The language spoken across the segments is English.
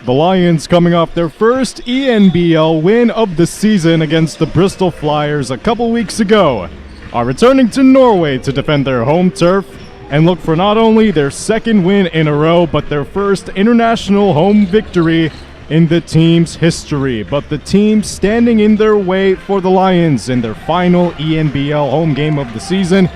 The Lions coming off their first ENBL win of the season against the Bristol Flyers a couple weeks ago are returning to Norway to defend their home turf and look for not only their second win in a row but their first international home victory in the team's history. But the team standing in their way for the Lions in their final ENBL home game of the season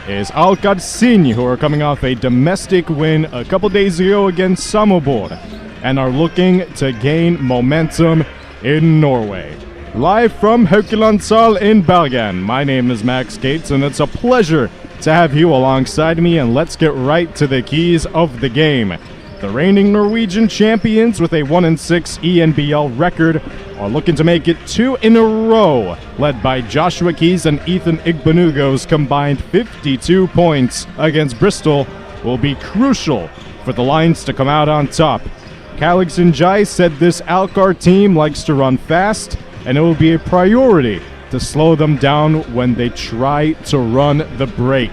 is Alkar Sinj, who are coming off a domestic win a couple days ago against Samobor and are looking to gain momentum in Norway. Live from Haukelandssal in Bergen, my name is Max Gates, and it's a pleasure to have you alongside me, and let's get right to the keys of the game. The reigning Norwegian champions with a 1-6 ENBL record are looking to make it 2 in a row, led by Joshua Keys and Ethan Igbonugo's combined 52 points against Bristol will be crucial for the Lions to come out on top. Sinj said this Alkar team likes to run fast, and it will be a priority to slow them down when they try to run the break.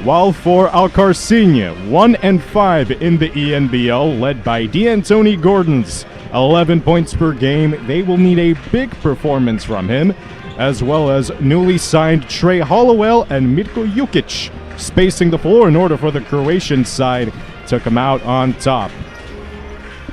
While for Alkar Sinj, 1-5 in the ENBL, led by D'Antoni Gordon's 11 points per game, they will need a big performance from him, as well as newly signed Trey Hollowell and Mirko Jukic spacing the floor in order for the Croatian side to come out on top.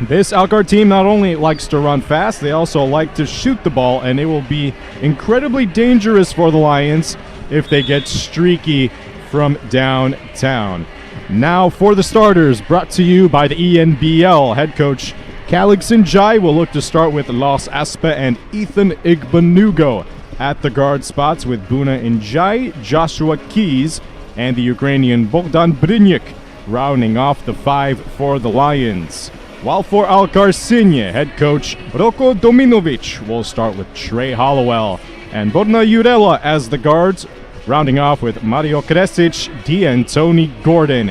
This Alkar team not only likes to run fast, they also like to shoot the ball, and it will be incredibly dangerous for the Lions if they get streaky from downtown. Now for the starters, brought to you by the ENBL. Head coach Sinj will look to start with Lars Aspe and Ethan Igbonugo at the guard spots, with Buna Njai, Joshua Keys, and the Ukrainian Bogdan Brynyk rounding off the 5 for the Lions. While for Alkar Sinj, head coach Roko Dominovic will start with Trey Hollowell and Borna Jurela as the guards, rounding off with Mario Kresic, D'Antoni Gordon,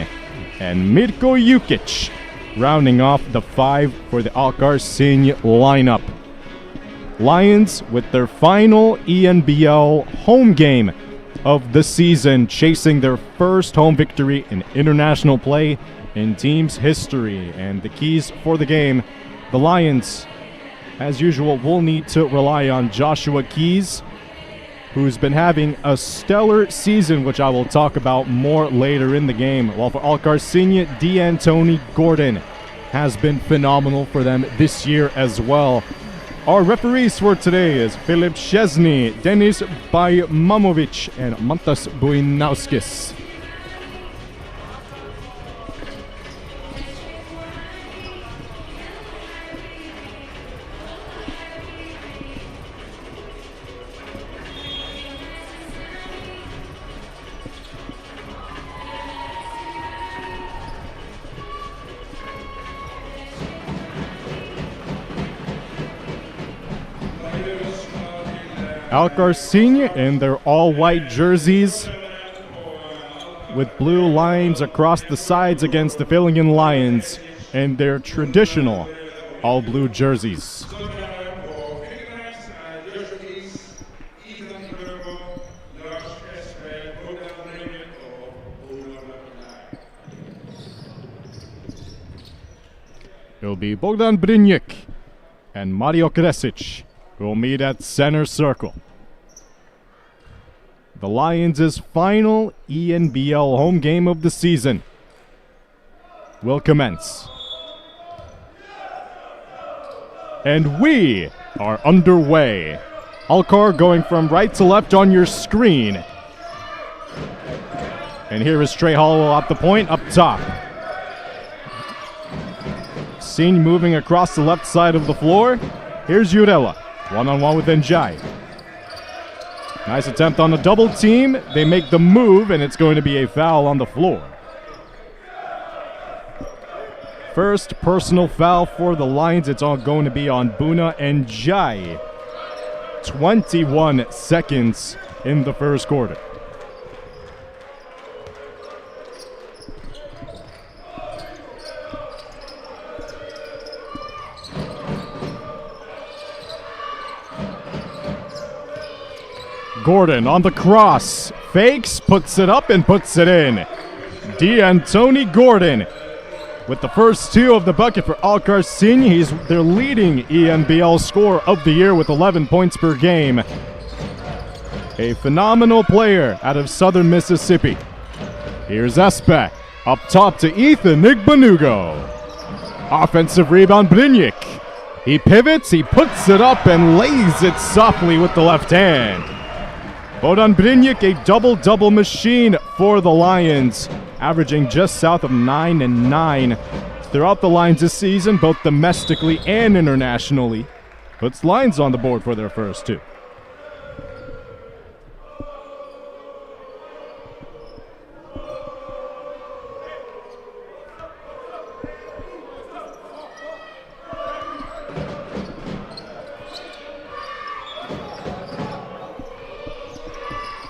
and Mirko Jukic, rounding off the 5 for the Alkar Sinj lineup. Lions with their final ENBL home game of the season, chasing their first home victory in international play in team's history. And the keys for the game, the Lions, as usual, will need to rely on Joshua Keys, who's been having a stellar season, which I will talk about more later in the game. While for Alkar Sinj, D'Antoni Gordon has been phenomenal for them this year as well. Our referees for today is Filip Szczesny, Denis Bajmamovic, and Mantas Buinauskis. Alkar Sinj in their all-white jerseys with blue lines across the sides against the Fyllingen Lions in their traditional all-blue jerseys. It'll be Bogdan Brynyk and Mario Kresic who will meet at center circle. The Lions' final ENBL home game of the season will commence. And we are underway. Alkar going from right to left on your screen. And here is Trey Hollowell at the point up top. Sinj moving across the left side of the floor. Here's Jurela, one-on-one with Njai. Nice attempt on a double team. They make the move, and it's going to be a foul on the floor. First personal foul for the Lions. It's all going to be on Buna Njai. 21 seconds in the first quarter. Gordon on the cross, fakes, puts it up and puts it in. D'Antoni Gordon with the first two of the bucket for Alkar Sinj. He's their leading ENBL scorer of the year with 11 points per game. A phenomenal player out of Southern Mississippi. Here's Espe. Up top to Ethan Igbonugo. Offensive rebound, Brynjik. He pivots, he puts it up and lays it softly with the left hand. Bodan Brynjik, a double-double machine for the Lions, averaging just south of 9 and 9 throughout the Lions this season, both domestically and internationally. Puts Lions on the board for their first two.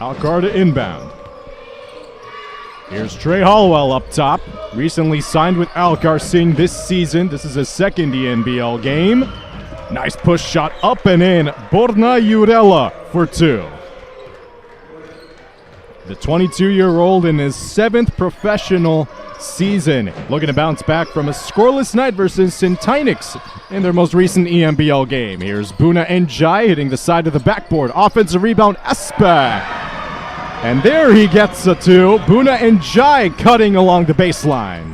Alkar to inbound. Here's Trey Hollowell up top. Recently signed with Alkar Sinj this season. This is his second ENBL game. Nice push shot up and in. Borna Jurela for two. The 22-year-old in his 7th professional season, looking to bounce back from a scoreless night versus Sinj in their most recent ENBL game. Here's Buna Njai hitting the side of the backboard. Offensive rebound, Espe. And there he gets a two. Buna Njai cutting along the baseline.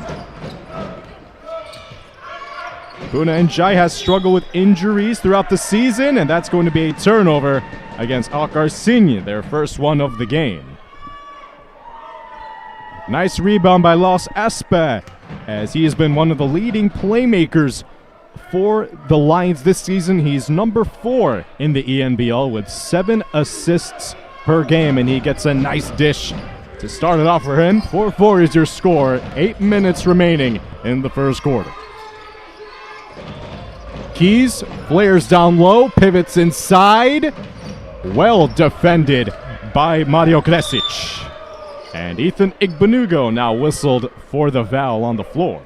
Buna Njai has struggled with injuries throughout the season, and that's going to be a turnover against Alkar Sinj, their first one of the game. Nice rebound by Los Espe, as he has been one of the leading playmakers for the Lions this season. He's number 4 in the ENBL with 7 assists per game, and he gets a nice dish to start it off for him. 4-4 is your score. 8 minutes remaining in the first quarter. Keys flares down low, pivots inside. Well defended by Mario Kresic. And Ethan Igbonugo now whistled for the foul on the floor.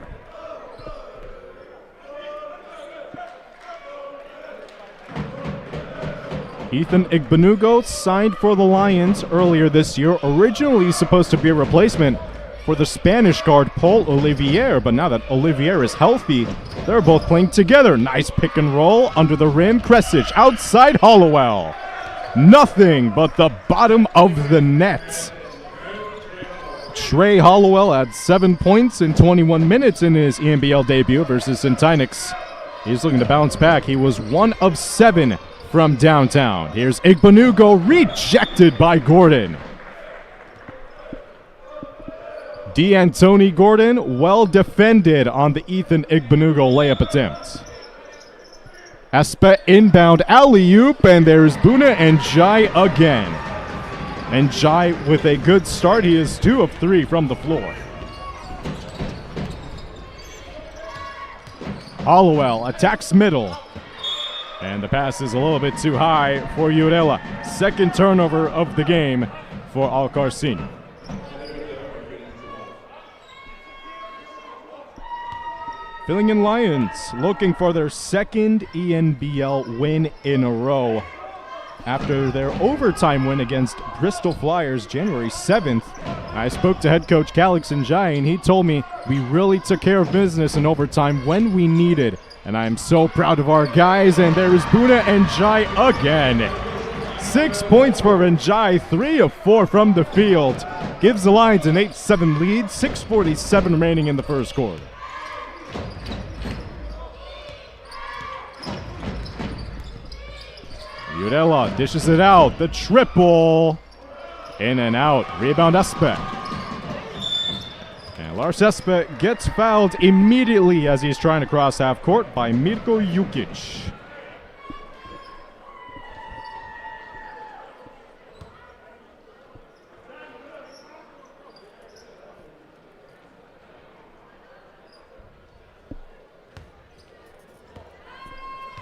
Ethan Igbonugo signed for the Lions earlier this year. Originally supposed to be a replacement for the Spanish guard Paul Olivier, but now that Olivier is healthy, they're both playing together. Nice pick and roll under the rim. Kresic outside Hollowell. Nothing but the bottom of the net. Trey Hollowell had 7 points in 21 minutes in his ENBL debut versus Sinj. He's looking to bounce back. He was 1 of 7 from downtown. Here's Igbonugo, rejected by Gordon. D'Antoni Gordon, well defended on the Ethan Igbonugo layup attempt. Espe inbound alley-oop, and there's Buna Njai again. Njai with a good start. He is 2 of 3 from the floor. Hollowell attacks middle. And the pass is a little bit too high for Jurela. Second turnover of the game for Alkar Sinj. Fyllingen Lions looking for their second ENBL win in a row after their overtime win against Bristol Flyers January 7th. I spoke to head coach Calix Njai, and he told me we really took care of business in overtime when we needed. And I'm so proud of our guys, and there is Buna Njai again. 6 points for Njai, 3 of 4 from the field. Gives the Lions an 8-7 lead, 6:47 remaining in the first quarter. Jurela dishes it out, the triple. In and out, rebound Espe. And Lars Espe gets fouled immediately as he's trying to cross half court by Mirko Jukic.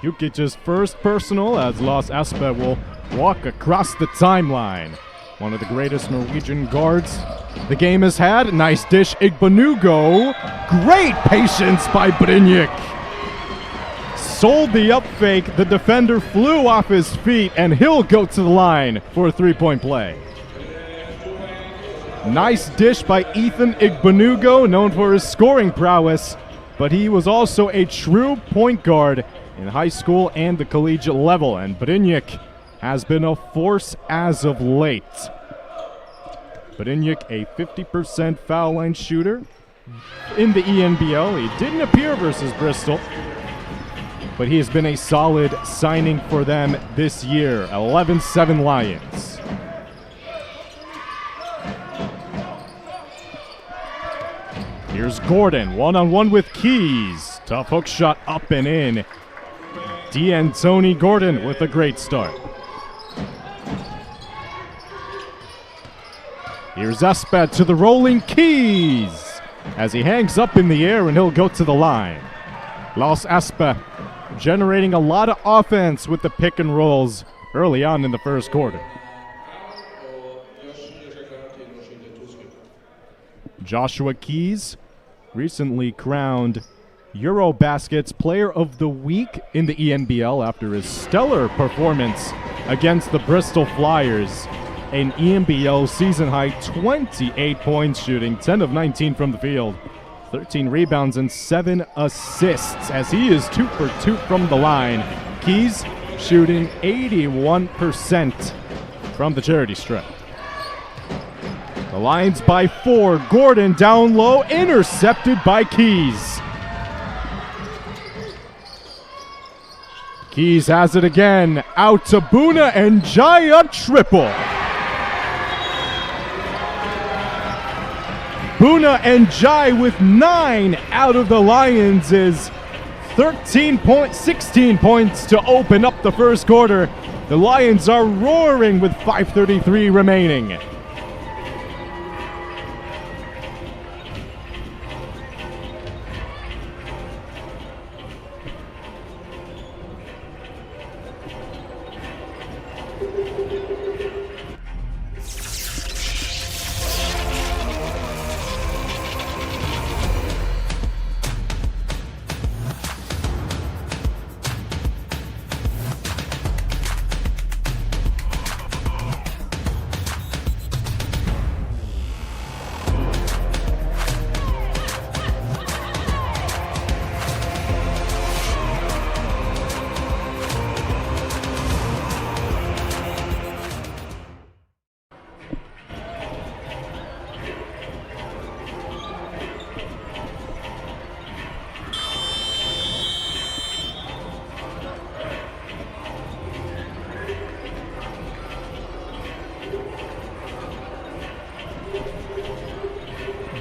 Jukic's first personal as Lars Espe will walk across the timeline. One of the greatest Norwegian guards the game has had. Nice dish, Igbonugo. Great patience by Brynjik. Sold the up fake. The defender flew off his feet, and he'll go to the line for a three-point play. Nice dish by Ethan Igbonugo, known for his scoring prowess. but he was also a true point guard in high school and the collegiate level, and Brynjik has been a force as of late. Brynjik, a 50% foul line shooter in the ENBL. He didn't appear versus Bristol, but he has been a solid signing for them this year. 11-7 Lions. Here's Gordon, one-on-one with Keys. Tough hook shot up and in. D'Antoni Gordon with a great start. Here's Espa to the rolling Keys as he hangs up in the air, and he'll go to the line. Los Espa generating a lot of offense with the pick and rolls early on in the first quarter. Joshua Keys, recently crowned Eurobasket's Player of the Week in the ENBL after his stellar performance against the Bristol Flyers. An ENBL season-high 28 points shooting, 10 of 19 from the field, 13 rebounds and 7 assists as he is 2 for 2 from the line. Keys shooting 81% from the charity stripe. The Lions by 4. Gordon down low, intercepted by Keys. Keys has it again, out to Buna and Jaya triple. Buna and Jai with 9 out of the Lions is 16 points to open up the first quarter. The Lions are roaring with 5:33 remaining.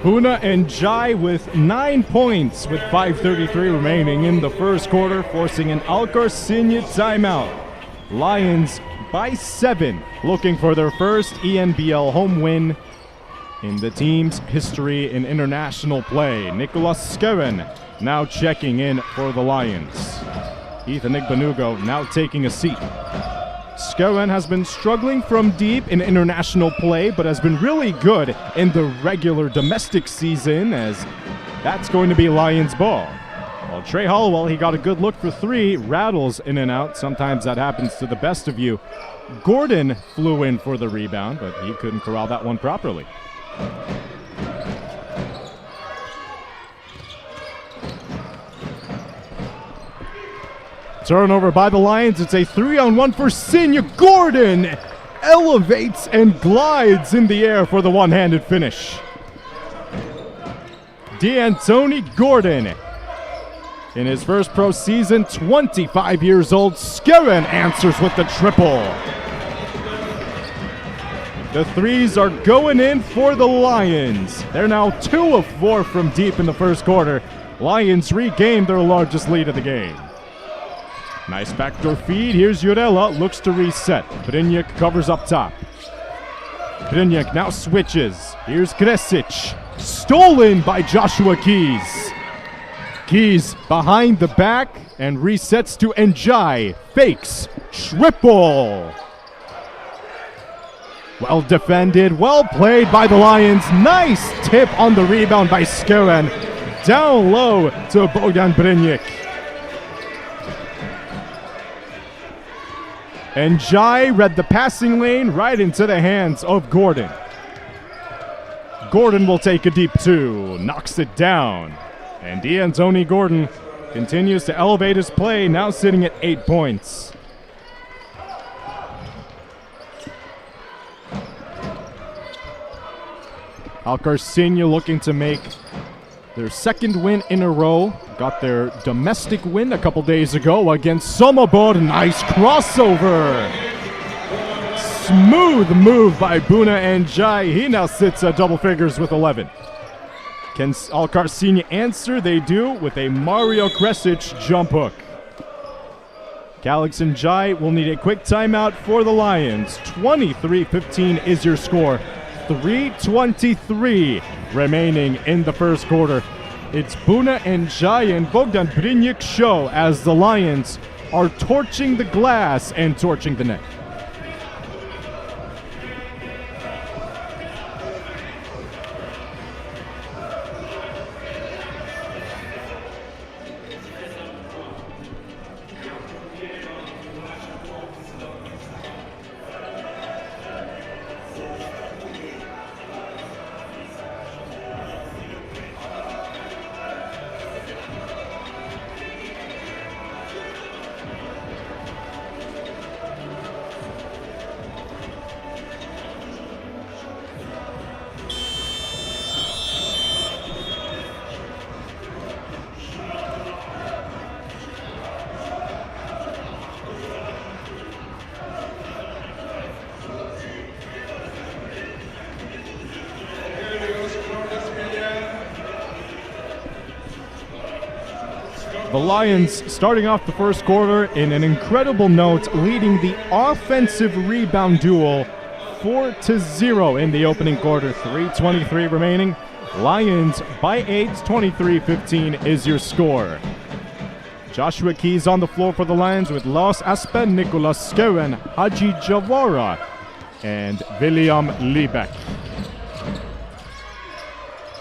Buna and Jai with 9 points with 5:33 remaining in the first quarter, forcing an Alkar Sinj timeout. Lions by 7, looking for their first ENBL home win in the team's history in international play. Nicolas Skøven now checking in for the Lions. Ethan Igbanugo now taking a seat. Skøven has been struggling from deep in international play, but has been really good in the regular domestic season, as that's going to be Lions ball. Well, Trey Hollowell, he got a good look for 3, rattles in and out. Sometimes that happens to the best of you. Gordon flew in for the rebound, but he couldn't corral that one properly. Turnover by the Lions. It's a 3-on-1 for Sinj. Gordon elevates and glides in the air for the one-handed finish. D'Antoni Gordon, in his first pro season, 25 years old. Skøven answers with the triple. The threes are going in for the Lions. They're now 2 of 4 from deep in the first quarter. Lions regain their largest lead of the game. Nice backdoor feed. Here's Jurela. Looks to reset. Brynjik covers up top. Brynjik now switches. Here's Kresic. Stolen by Joshua Keys. Keys behind the back and resets to Njai. Fakes. Triple. Well defended. Well played by the Lions. Nice tip on the rebound by Skøven. Down low to Bogdan Brynjik. And Jai read the passing lane right into the hands of Gordon. Gordon will take a deep 2, knocks it down. And D'Antoni Gordon continues to elevate his play, now sitting at 8 points. Alkar Sinj looking to make their second win in a row. Got their domestic win a couple days ago against Somobor. Nice crossover. Smooth move by Buna and Jai. He now sits at double figures with 11. Can Alkar Sinj answer? They do with a Mario Kresic jump hook. Calix and Jai will need a quick timeout for the Lions. 23-15 is your score. 3:23 remaining in the first quarter. It's Buna and Jai and Bogdan Brynjuk show as the Lions are torching the glass and torching the net. The Lions starting off the first quarter in an incredible note, leading the offensive rebound duel 4-0 in the opening quarter. 3:23 remaining. Lions by 8, 23-15 is your score. Joshua Keys on the floor for the Lions with Lars Aspen, Nicolas Skoen, Haji Javara, and William Liebeck.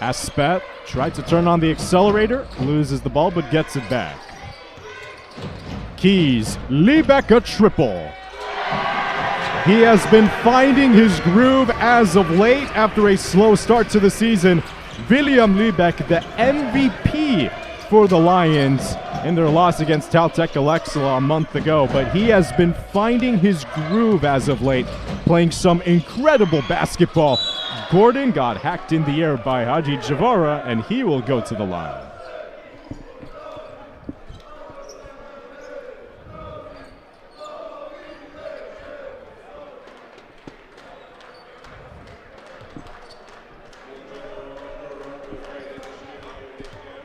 Aspen tried to turn on the accelerator, loses the ball, but gets it back. Keys, Liebeck a triple. He has been finding his groove as of late after a slow start to the season. William Liebeck, the MVP for the Lions in their loss against Taltech Alexela a month ago, but he has been finding his groove as of late, playing some incredible basketball. Gordon got hacked in the air by Haji Javara, and he will go to the line.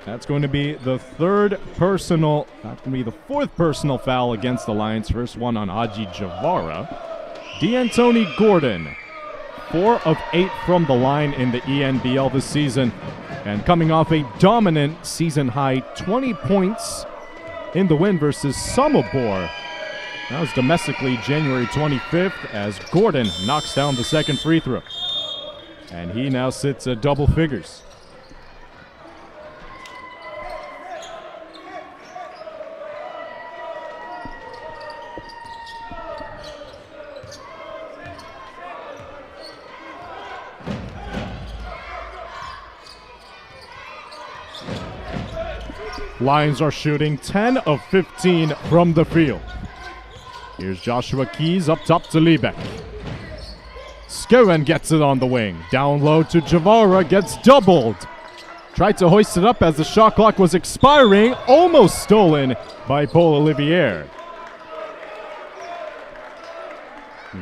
That's going to be the fourth personal foul against the Lions. First one on Haji Javara. D'Antoni Gordon, 4 of 8 from the line in the ENBL this season, and coming off a dominant season-high 20 points in the win versus Somobor. That was domestically January 25th as Gordon knocks down the second free throw. And he now sits at double figures. Lions are shooting 10 of 15 from the field. Here's Joshua Keys up top to Liebeck. Skoen gets it on the wing. Down low to Javara, gets doubled. Tried to hoist it up as the shot clock was expiring. Almost stolen by Paul Olivier.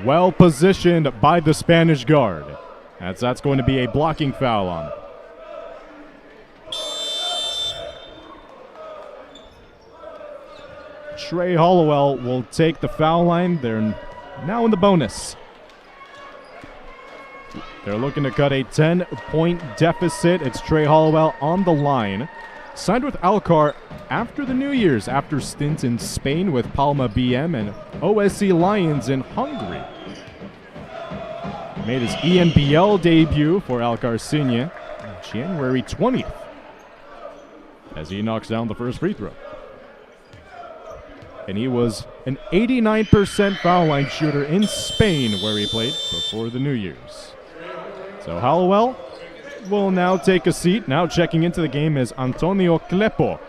Well positioned by the Spanish guard. That's going to be a blocking foul on him. Trey Hollowell will take the foul line. They're now in the bonus. They're looking to cut a 10-point deficit. It's Trey Hollowell on the line. Signed with Alkar after the New Year's, after stints in Spain with Palma BM and OSC Lions in Hungary. Made his ENBL debut for Alkar Sinj January 20th as he knocks down the first free throw. And he was an 89% foul line shooter in Spain where he played before the New Year's. So Hollowell will now take a seat. Now checking into the game is Antonio Clepo,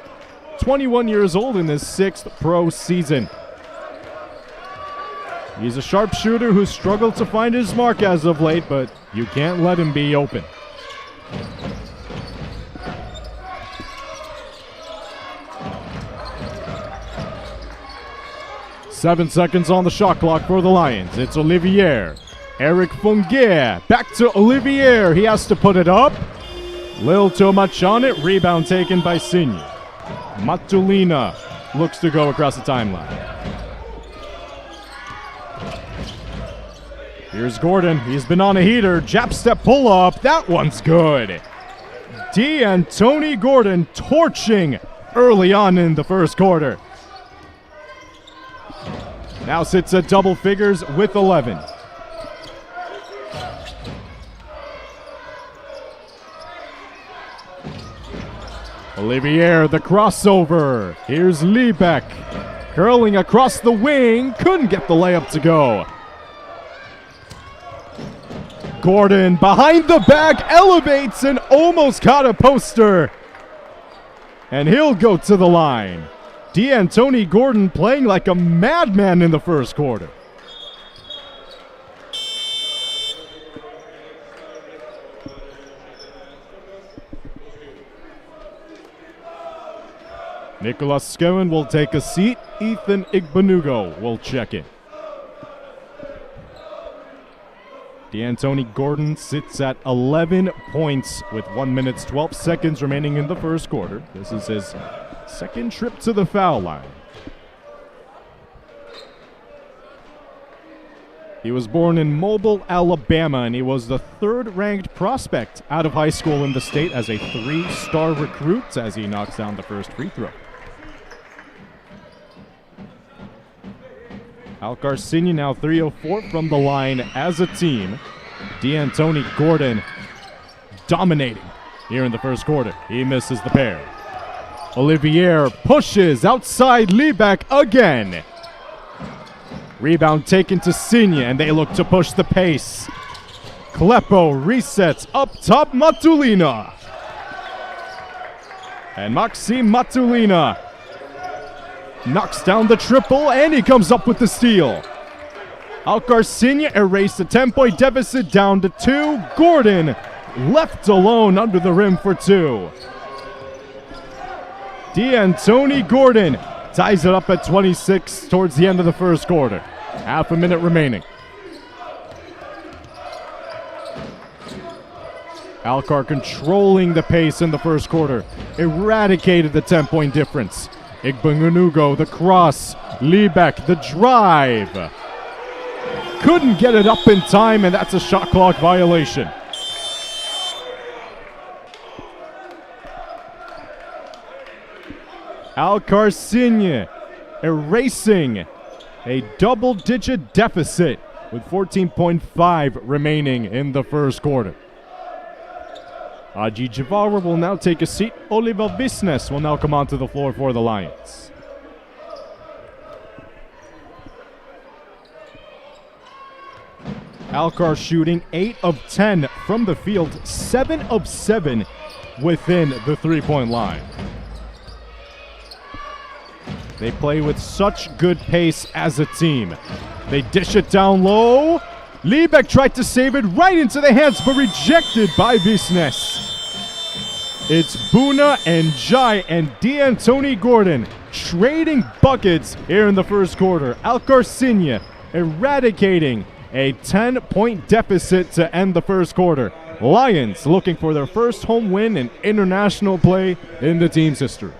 21 years old in his 6th pro season. He's a sharpshooter who struggled to find his mark as of late, but you can't let him be open. Seven seconds on the shot clock for the Lions. It's Olivier. Eric Fungier. Back to Olivier. He has to put it up. Lil too much on it. Rebound taken by Sinj. Matulina looks to go across the timeline. Here's Gordon. He's been on a heater. Jab step pull up. That one's good. D'Antoni Gordon torching early on in the first quarter. Now sits at double figures with 11. Olivier, the crossover. Here's Liebeck. Curling across the wing. Couldn't get the layup to go. Gordon behind the back, elevates and almost caught a poster. And he'll go to the line. D'Antoni Gordon playing like a madman in the first quarter. Nicolas Skouwen will take a seat. Ethan Igbenugo will check in. D'Antoni Gordon sits at 11 points with 1 minute 12 seconds remaining in the first quarter. This is his second trip to the foul line. He was born in Mobile, Alabama, and he was the third-ranked prospect out of high school in the state as a 3-star recruit as he knocks down the first free throw. Alkar Sinj now 3 of 4 from the line as a team. D'Antoni Gordon dominating here in the first quarter. He misses the pair. Olivier pushes outside Liebeck again. Rebound taken to Sinj, and they look to push the pace. Clepo resets up top, Matulina. And Maxime Matulina knocks down the triple, and he comes up with the steal. Alkar Sinj erased a 10-point deficit down to 2. Gordon left alone under the rim for 2. D'Antoni Gordon ties it up at 26 towards the end of the first quarter. Half a minute remaining. Alkar controlling the pace in the first quarter. Eradicated the 10-point difference. Igbenugo, the cross. Liebeck, the drive. Couldn't get it up in time, and that's a shot clock violation. Alkar Sinj erasing a double-digit deficit with 14.5 remaining in the first quarter. Aji Javara will now take a seat. Oliver Business will now come onto the floor for the Lions. Alkar shooting 8 of 10 from the field, 7 of 7 within the three-point line. They play with such good pace as a team. They dish it down low. Liebeck tried to save it right into the hands, but rejected by Business. It's Buna and Jai and D'Antoni Gordon trading buckets here in the first quarter. Alkar Sinj eradicating a 10-point deficit to end the first quarter. Lions looking for their first home win in international play in the team's history.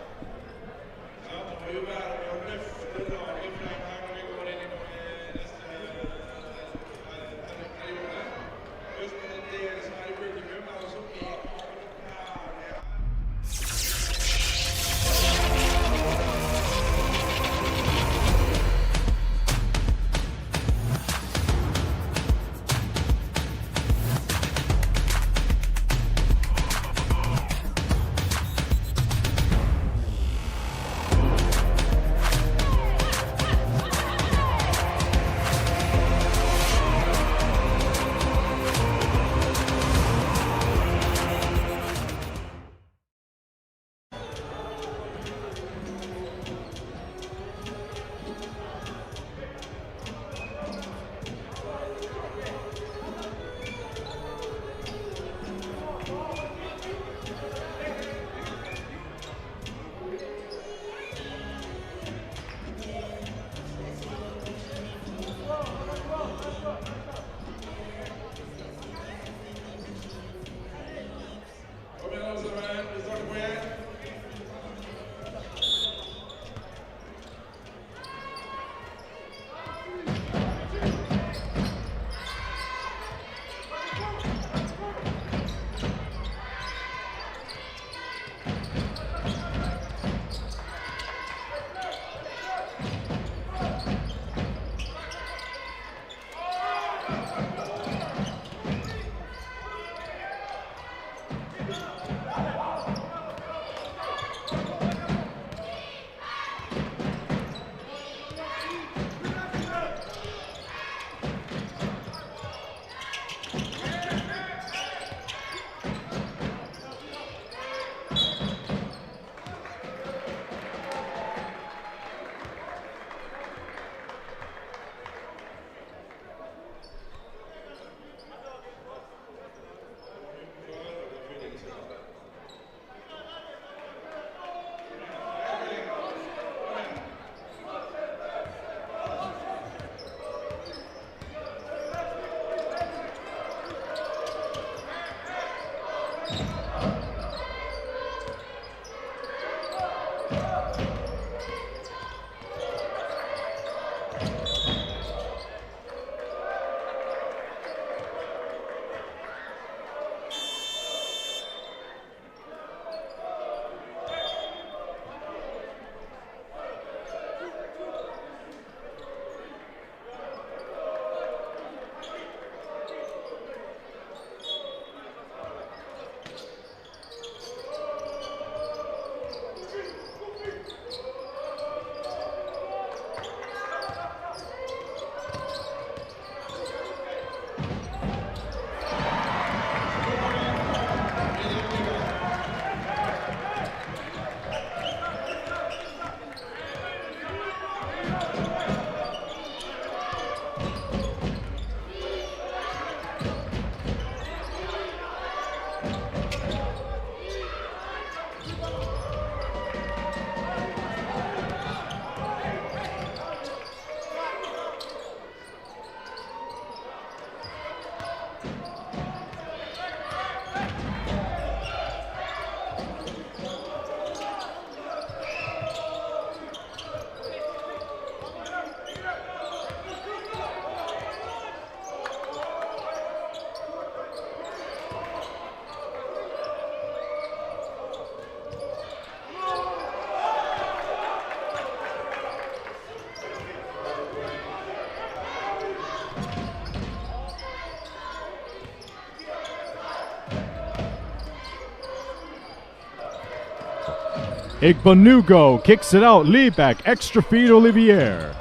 Igbonugo kicks it out. Liebeck, extra feed Olivier.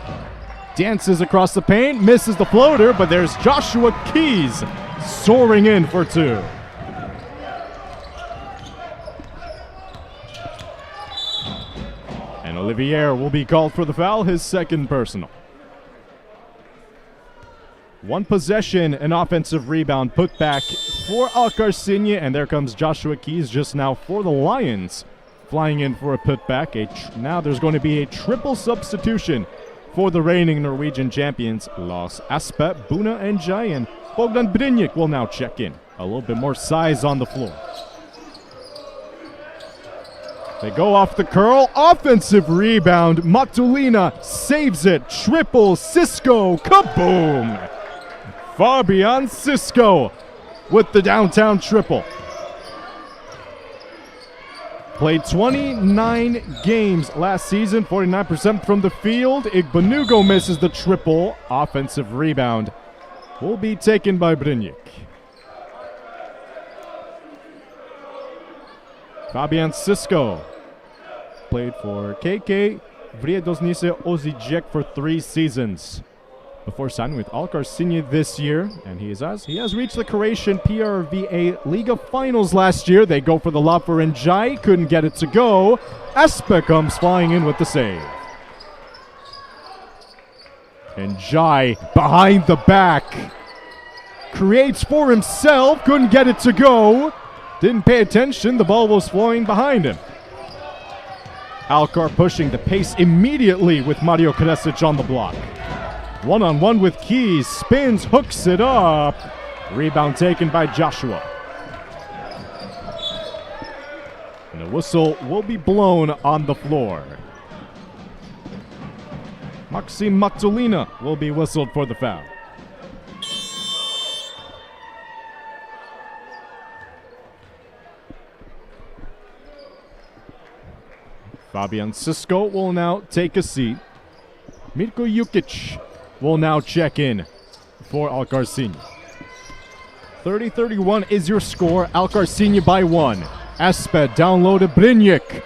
Dances across the paint, misses the floater, but there's Joshua Keys soaring in for two. And Olivier will be called for the foul, his second personal. One possession, an offensive rebound put back for Alkar Sinj, and there comes Joshua Keys just now for the Lions, flying in for a putback. Now there's going to be a triple substitution for the reigning Norwegian champions, Lars Aspe, Buna, and Jayan. Bogdan Brinjik will now check in. A little bit more size on the floor. They go off the curl. Offensive rebound. Matulina saves it. Triple. Cisco. Kaboom! Fabian Cisco with the downtown triple. Played 29 games last season, 49% from the field. Igbonugo misses the triple. Offensive rebound will be taken by Brinjik. Fabian Cisco played for KK Vrijedosnice Osijek for 3 seasons before signing with Alkar Sinj this year, and he has reached the Croatian PRVA Liga finals last year. They go for the lob for Njai, couldn't get it to go. Aspe comes flying in with the save. Njai behind the back, creates for himself, couldn't get it to go. Didn't pay attention, the ball was flowing behind him. Alkar pushing the pace immediately with Mario Kresic on the block. One-on-one with Keys, spins, hooks it up. Rebound taken by Joshua. And the whistle will be blown on the floor. Maxim Matulina will be whistled for the foul. Fabian Cisco will now take a seat. Mirko Jukic will now check in for Alkar Sinj. 30-31 is your score. Alkar Sinj by 1. Aspe down low to Brinjik.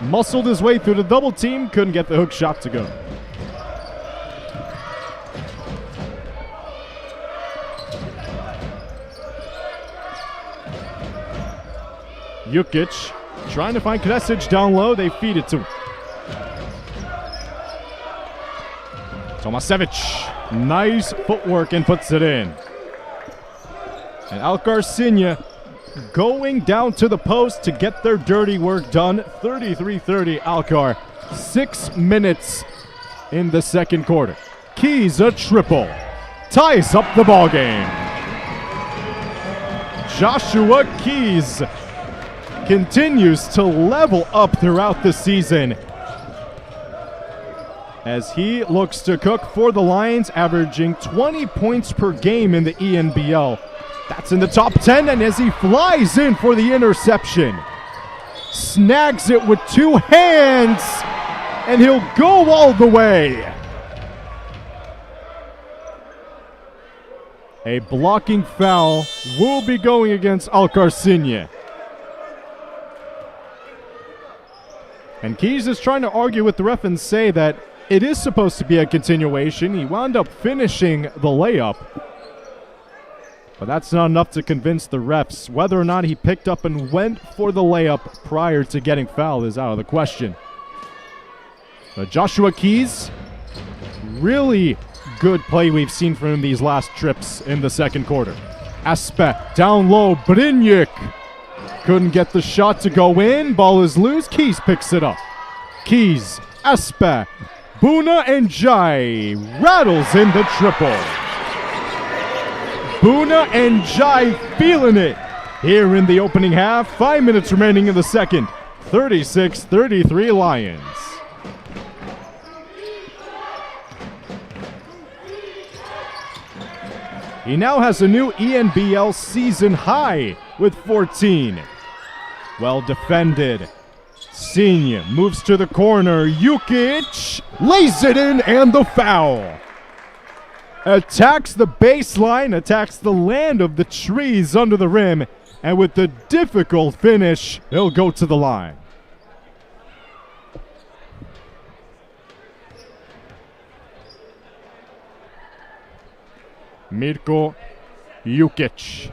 Muscled his way through the double team. Couldn't get the hook shot to go. Jukic trying to find Kresic down low. They feed it to him. Tomasevic, nice footwork and puts it in. And Alkar Sinj going down to the post to get their dirty work done. 33-30 Alkar. 6 minutes in the second quarter. Keys a triple. Ties up the ball game. Joshua Keys continues to level up throughout the season as he looks to cook for the Lions, averaging 20 points per game in the ENBL. That's in the top 10, and as he flies in for the interception, snags it with 2 hands, and he'll go all the way. A blocking foul will be going against Alkar Sinj. And Keys is trying to argue with the ref and say that it is supposed to be a continuation. He wound up finishing the layup. But that's not enough to convince the refs. Whether or not he picked up and went for the layup prior to getting fouled is out of the question. But Joshua Keys, really good play we've seen from him these last trips in the second quarter. Aspe down low, Brinjik couldn't get the shot to go in. Ball is loose. Keys picks it up. Keys, Aspe, Buna, and Jai rattles in the triple. Buna and Jai feeling it here in the opening half. 5 minutes remaining in the second. 36-33 Lions. He now has a new ENBL season high with 14. Well defended. Sinj moves to the corner. Jukic lays it in, and the foul. Attacks the baseline, attacks the land of the trees under the rim, and with the difficult finish, he'll go to the line. Mirko Jukic,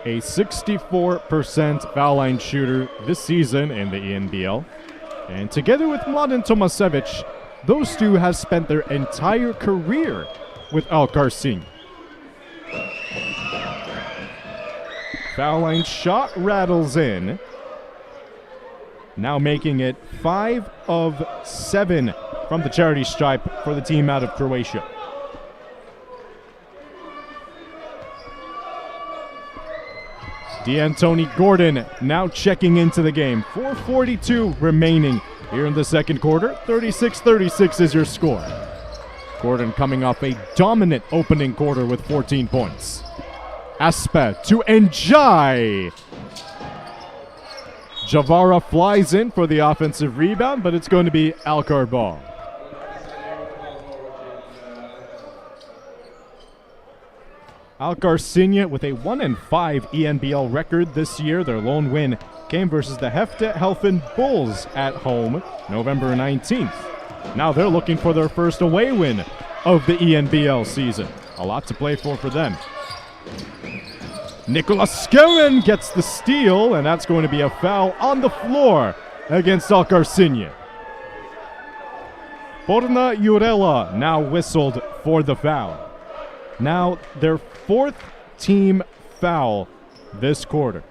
a 64% foul line shooter this season in the ENBL. And together with Mladen Tomasevic, those two have spent their entire career with Alkar Sinj. Foul line shot rattles in, now making it 5 of 7 from the charity stripe for the team out of Croatia. D'Antoni Gordon now checking into the game. 4:42 remaining here in the second quarter. 36-36 is your score. Gordon coming off a dominant opening quarter with 14 points. Aspe to Njai. Javara flies in for the offensive rebound, but it's going to be Alkar ball. Alkar Sinj with a 1-5 ENBL record this year. Their lone win came versus the Hefte Helfen Bulls at home, November 19th. Now they're looking for their first away win of the ENBL season. A lot to play for them. Nicolas Skeren gets the steal, and that's going to be a foul on the floor against Alkar Sinj. Borna Jurela now whistled for the foul. Now their fourth team foul this quarter.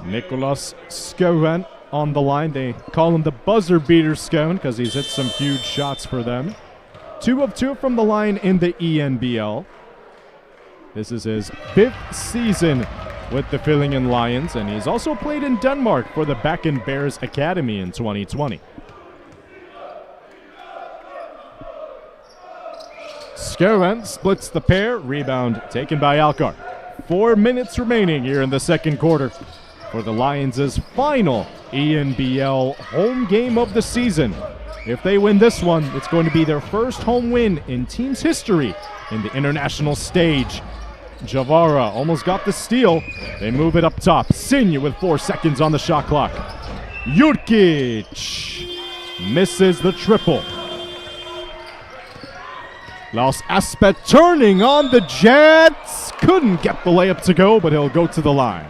Nicolas Skeren on the line. They call him the buzzer beater Skeren because he's hit some huge shots for them. 2 of 2 from the line in the ENBL. This is his 5th season with the Fyllingen Lions, and he's also played in Denmark for the Bakken Bears Academy in 2020. Skeren splits the pair. Rebound taken by Alkar. 4 minutes remaining here in the second quarter for the Lions' final ENBL home game of the season. If they win this one, it's going to be their first home win in team's history in the international stage. Javara almost got the steal. They move it up top. Sinj with 4 seconds on the shot clock. Jurkic misses the triple. Laos Aspe turning on the Jets. Couldn't get the layup to go, but he'll go to the line.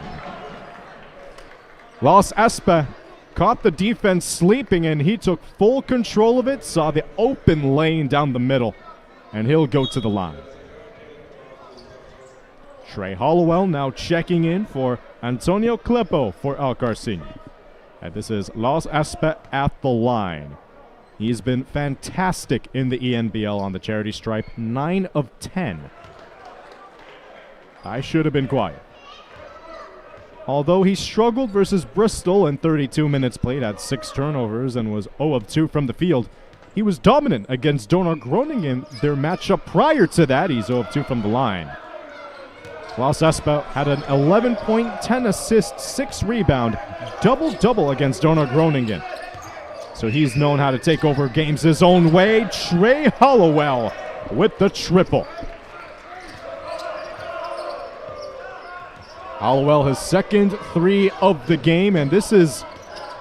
Laos Aspe caught the defense sleeping, and he took full control of it, saw the open lane down the middle, and he'll go to the line. Trey Hollowell now checking in for Antonio Klepo for Alkar Sinj. And this is Laos Aspe at the line. He's been fantastic in the ENBL on the charity stripe, 9 of 10. I should have been quiet. Although he struggled versus Bristol in 32 minutes played, had 6 turnovers, and was 0 of 2 from the field, he was dominant against Donar Groningen, their matchup prior to that. He's 0 of 2 from the line. Laos Aspe had an 11-point, 10 assist, 6 rebound, double-double against Donar Groningen. So he's known how to take over games his own way. Trey Hollowell with the triple. Hollowell, his second 3 of the game, and this is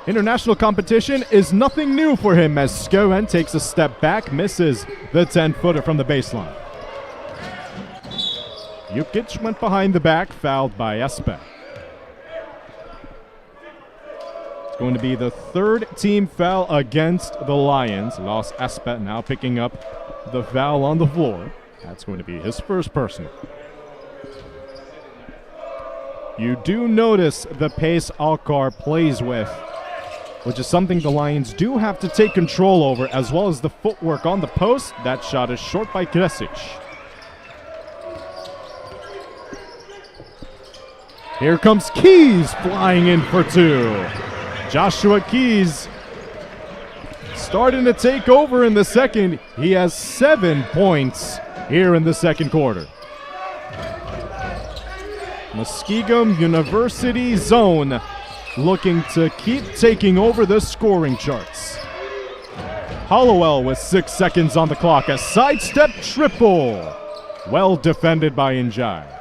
international competition is nothing new for him as Skeren takes a step back, misses the 10-footer from the baseline. Jukic went behind the back, fouled by Aspe. It's going to be the 3rd team foul against the Lions. Laos Aspe now picking up the foul on the floor. That's going to be his first personal. You do notice the pace Alkar plays with, which is something the Lions do have to take control over, as well as the footwork on the post. That shot is short by Kresic. Here comes Keys flying in for 2. Joshua Keys starting to take over in the second. He has 7 points here in the second quarter. Muskegum University zone looking to keep taking over the scoring charts. Hollowell with 6 seconds on the clock. A sidestep triple. Well defended by Njai.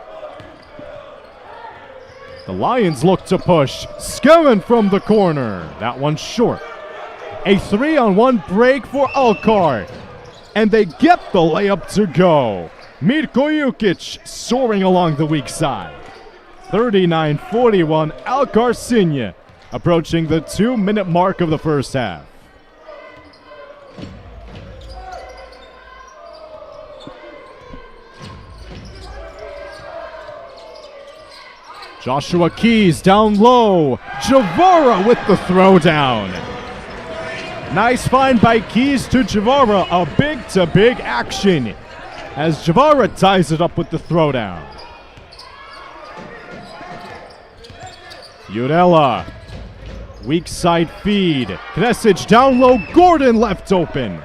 The Lions look to push. Skeren from the corner. That one's short. A 3-on-1 break for Alkar. and they get the layup to go. Mirko Jukic soaring along the weak side. 39-41, Alkar Sinj approaching the 2-minute mark of the first half. Joshua Keys down low. Javara with the throwdown. Nice find by Keys to Javara. A big-to-big action as Javara ties it up with the throwdown. Urella. Weak side feed. Kresic down low. Gordon left open.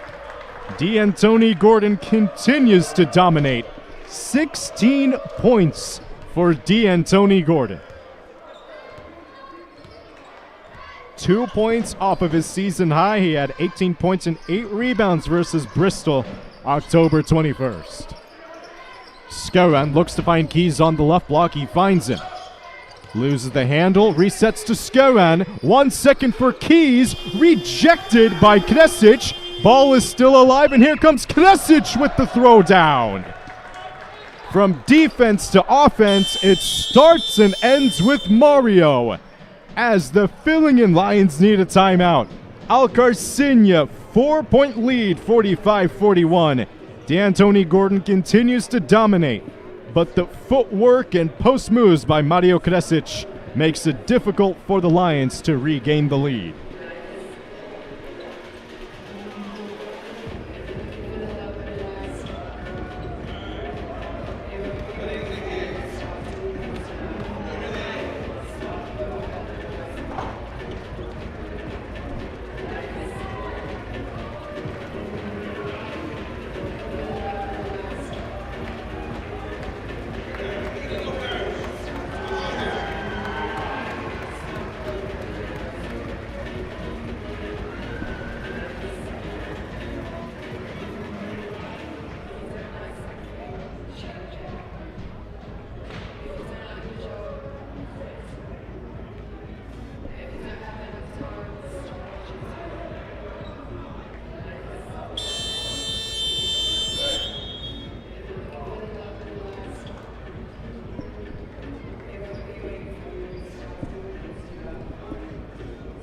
D'Antoni Gordon continues to dominate. 16 points for D'Antoni Gordon. 2 points off of his season high. He had 18 points and 8 rebounds versus Bristol October 21st. Skoran looks to find Keys on the left block. He finds him. Loses the handle, resets to Skoran. 1 second for Keys. Rejected by Kresic. Ball is still alive, and here comes Kresic with the throwdown. From defense to offense, it starts and ends with Mario. As the Fyllingen Lions need a timeout. Alkar Sinj, 4-point lead, 45-41. D'Antoni Gordon continues to dominate, but the footwork and post moves by Mario Kresic makes it difficult for the Lions to regain the lead.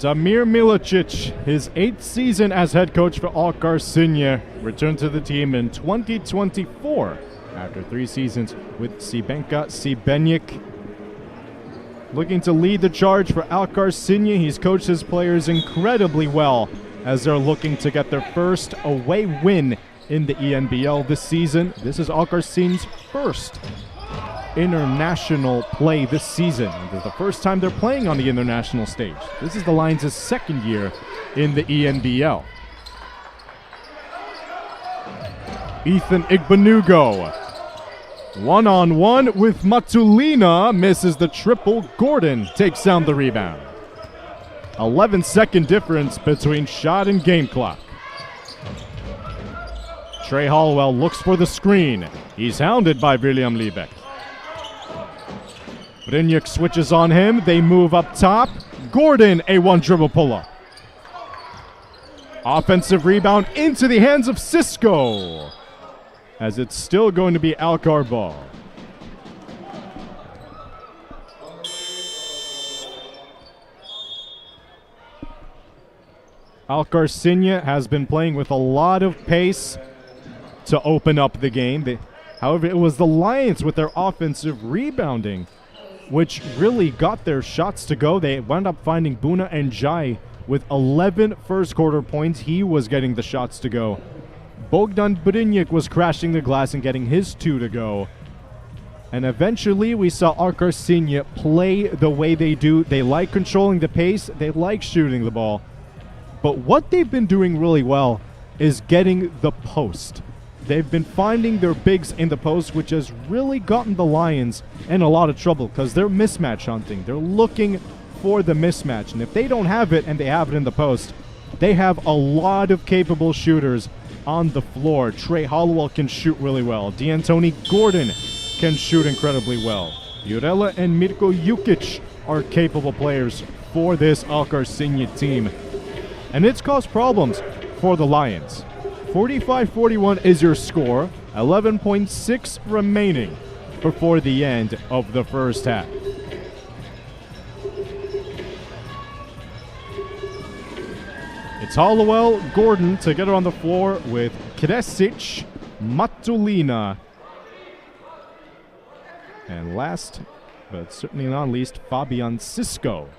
Damir Milicic, his 8th season as head coach for Alkar Sinj, returned to the team in 2024 after 3 seasons with Sibenka Sibenjik. Looking to lead the charge for Alkar Sinj, he's coached his players incredibly well as they're looking to get their first away win in the ENBL this season. This is Alkar Sinj's first international play this season. This is the first time they're playing on the international stage. This is the Lions' 2nd year in the ENBL. Ethan Igbanugo. 1-on-1 with Matulina. Misses the triple. Gordon takes down the rebound. 11-second difference between shot and game clock. Trey Hallwell looks for the screen. He's hounded by William Liebeck. Brynjuk switches on him. They move up top. Gordon, a 1-dribble pull-up. Offensive rebound into the hands of Cisco, as it's still going to be Alkar ball. Alkar Sinj has been playing with a lot of pace to open up the game. However, it was the Lions with their offensive rebounding which really got their shots to go. They wound up finding Buna and Jai with 11 first-quarter points. He was getting the shots to go. Bogdan Brynjuk was crashing the glass and getting his 2 to go. And eventually, we saw Alkar Sinj play the way they do. They like controlling the pace. They like shooting the ball. But what they've been doing really well is getting the post. They've been finding their bigs in the post, which has really gotten the Lions in a lot of trouble because they're mismatch hunting. They're looking for the mismatch. And if they don't have it and they have it in the post, they have a lot of capable shooters on the floor. Trey Hollowell can shoot really well. D'Antoni Gordon can shoot incredibly well. Urella and Mirko Jukic are capable players for this Alkar Sinj team. And it's caused problems for the Lions. 45-41 is your score. 11.6 remaining before the end of the first half. It's Hollowell, Gordon together on the floor with Kresic, Matulina, and last but certainly not least, Fabian Cisco.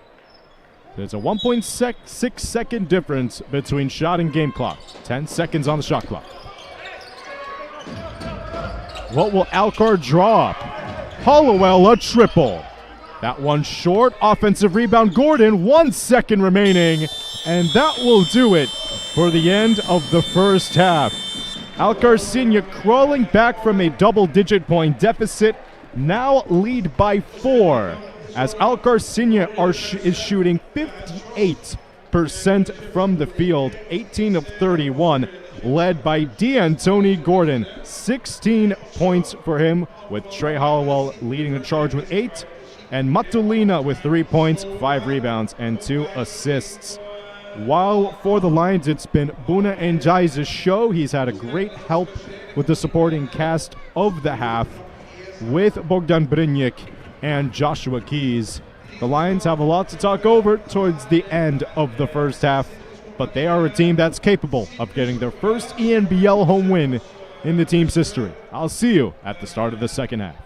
There's a 1.6 second difference between shot and game clock. 10 seconds on the shot clock. What will Alkar draw up? Hollowell, a triple. That one short. Offensive rebound, Gordon. 1 second remaining. And that will do it for the end of the first half. Alkar Sinj crawling back from a double-digit point deficit. Now lead by 4. As Alkar Sinj is shooting 58% from the field, 18 of 31, led by D'Antoni Gordon. 16 points for him, with Trey Hollowell leading the charge with 8, and Matulina with 3 points, 5 rebounds, and 2 assists. While for the Lions, it's been Buna Njai's show. He's had a great help with the supporting cast of the half with Bogdan Brynjik and Joshua Keys. The Lions have a lot to talk over towards the end of the first half, but they are a team that's capable of getting their first ENBL home win in the team's history. I'll see you at the start of the second half.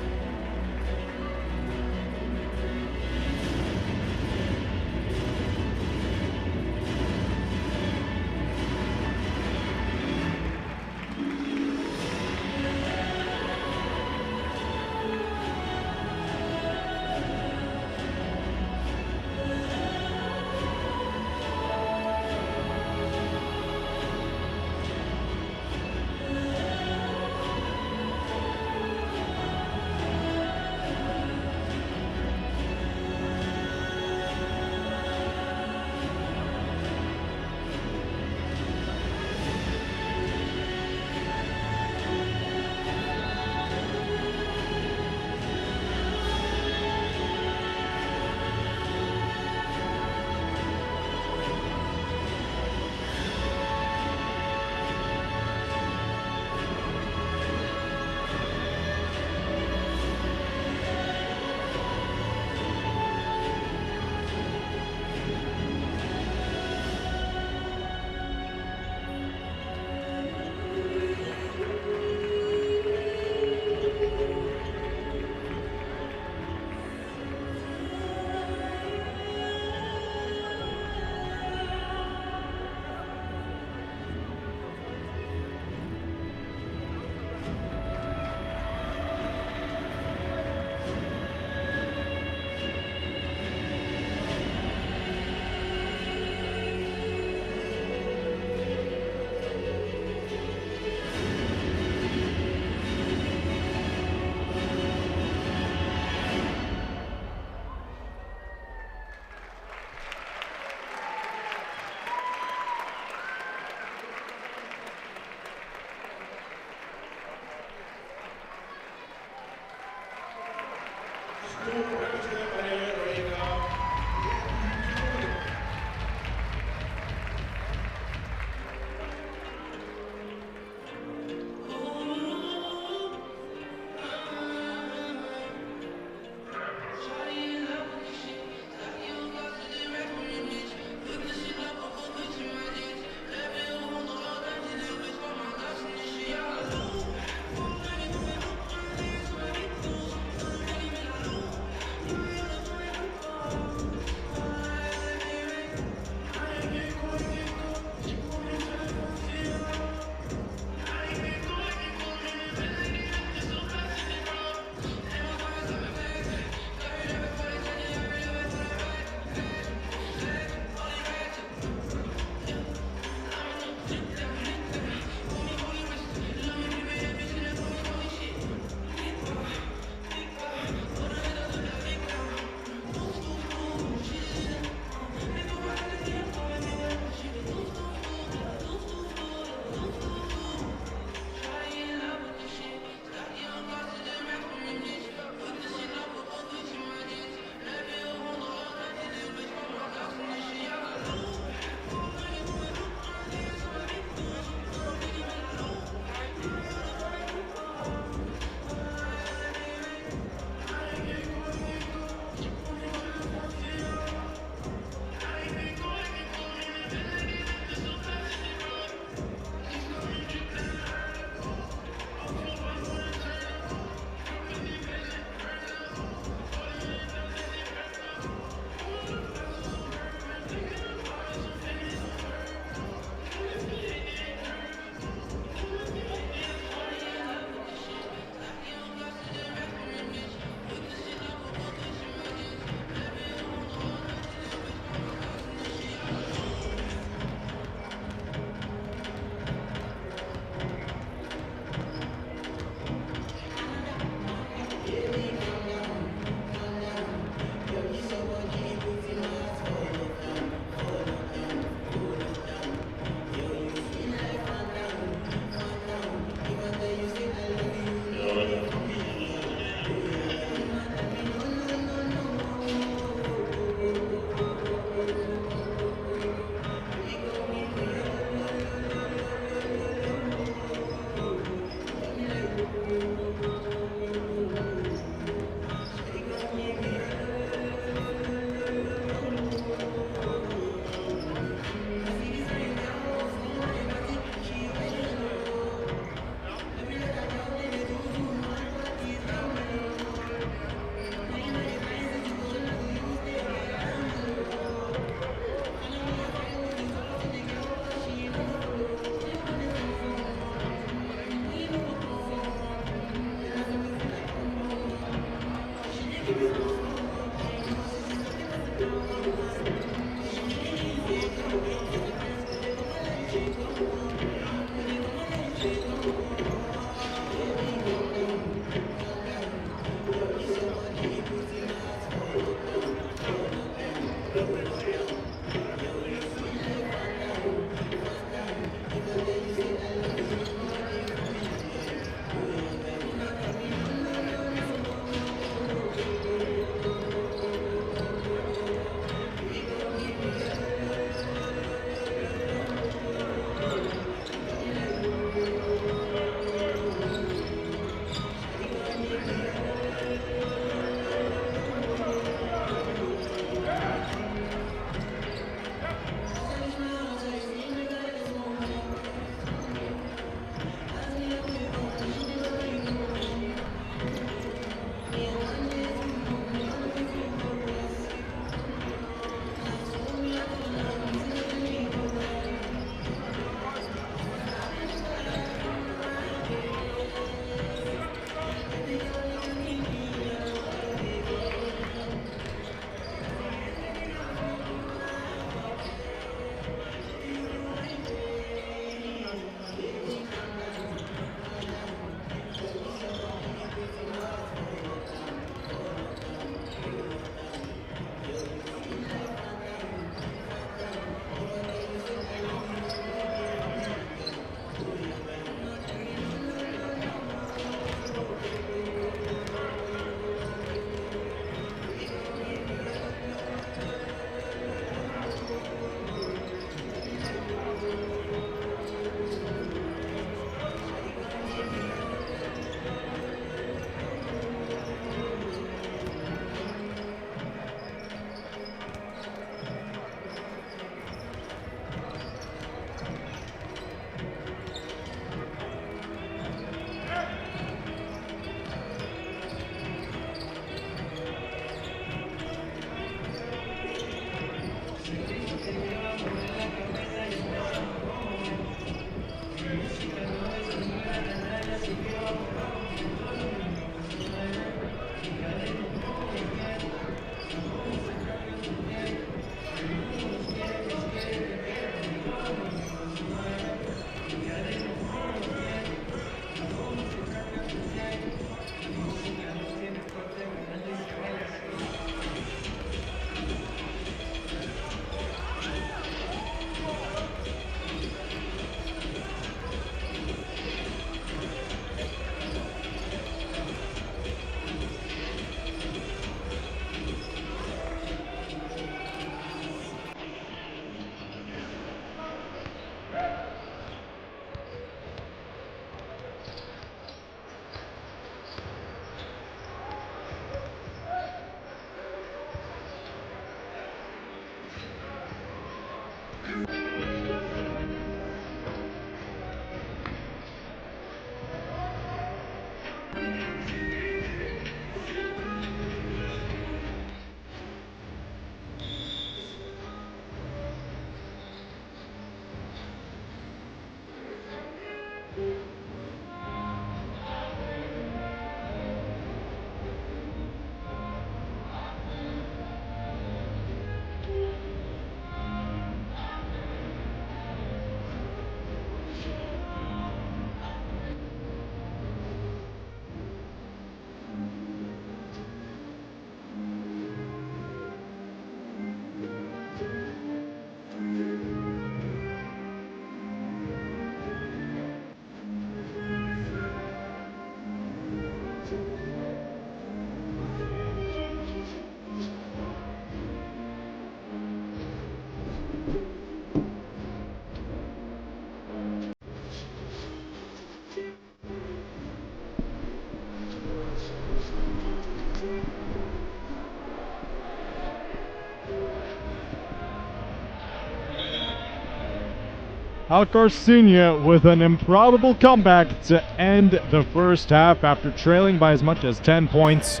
Alkar Sinj with an improbable comeback to end the first half after trailing by as much as 10 points.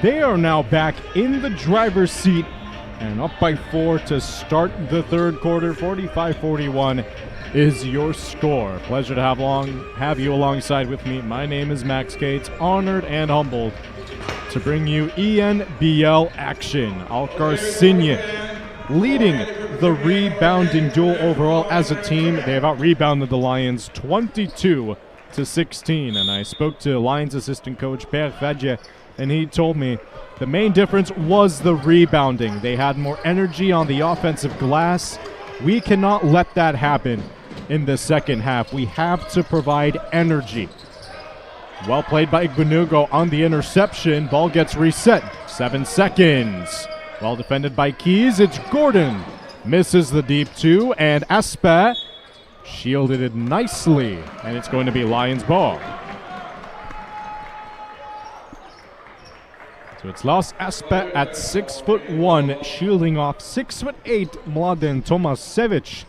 They are now back in the driver's seat and up by 4 to start the third quarter. 45-41 is your score. Pleasure to have you alongside with me. My name is Max Cates, honored and humbled to bring you ENBL action. Alkar Sinj leading the rebounding duel overall as a team. They have out-rebounded the Lions 22-16. And I spoke to Lions assistant coach Per Fedje, and he told me the main difference was the rebounding. They had more energy on the offensive glass. We cannot let that happen in the second half. We have to provide energy. Well played by ENBLeague on the interception. Ball gets reset. 7 seconds. Well defended by Keys. It's Gordon. Misses the deep two, and Aspe shielded it nicely. And it's going to be Lions ball. So it's Lars Aspe at 6'1", shielding off 6'8" Mladen Tomasevic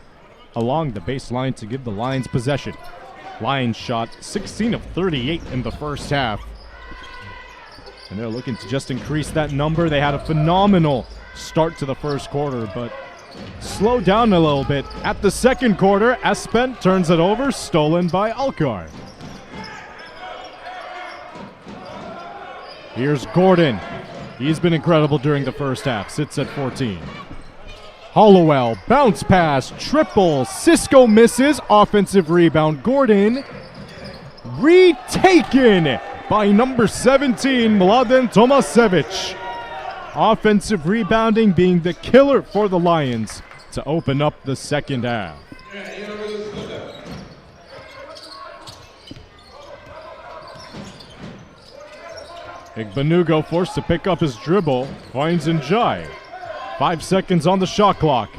along the baseline to give the Lions possession. Lions shot 16 of 38 in the first half. And they're looking to just increase that number. They had a phenomenal start to the first quarter, but slowed down a little bit. At the second quarter, Aspen turns it over, stolen by Alkar. Here's Gordon. He's been incredible during the first half. Sits at 14. Hollowell, bounce pass, triple. Cisco misses. Offensive rebound. Gordon retaken by number 17, Mladen Tomasevic. Offensive rebounding being the killer for the Lions to open up the second half. ENBLeague forced to pick up his dribble, finds Njai. 5 seconds on the shot clock.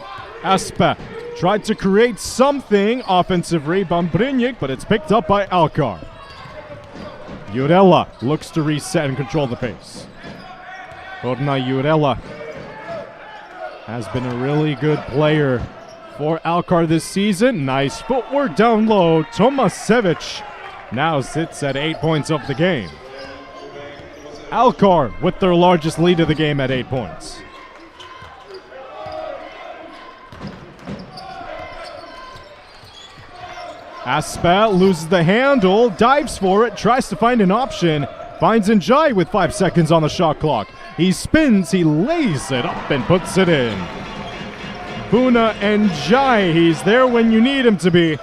Aspe tried to create something. Offensive rebound, Brynjik, but it's picked up by Alkar. Jurella looks to reset and control the pace. Horna Jurella has been a really good player for Alkar this season. Nice footwork down low. Tomasevic now sits at 8 points of the game. Alkar with their largest lead of the game at 8 points. Aspe loses the handle, dives for it, tries to find an option, finds Njai with 5 seconds on the shot clock. He spins, he lays it up and puts it in. Buna Njai, he's there when you need him to be,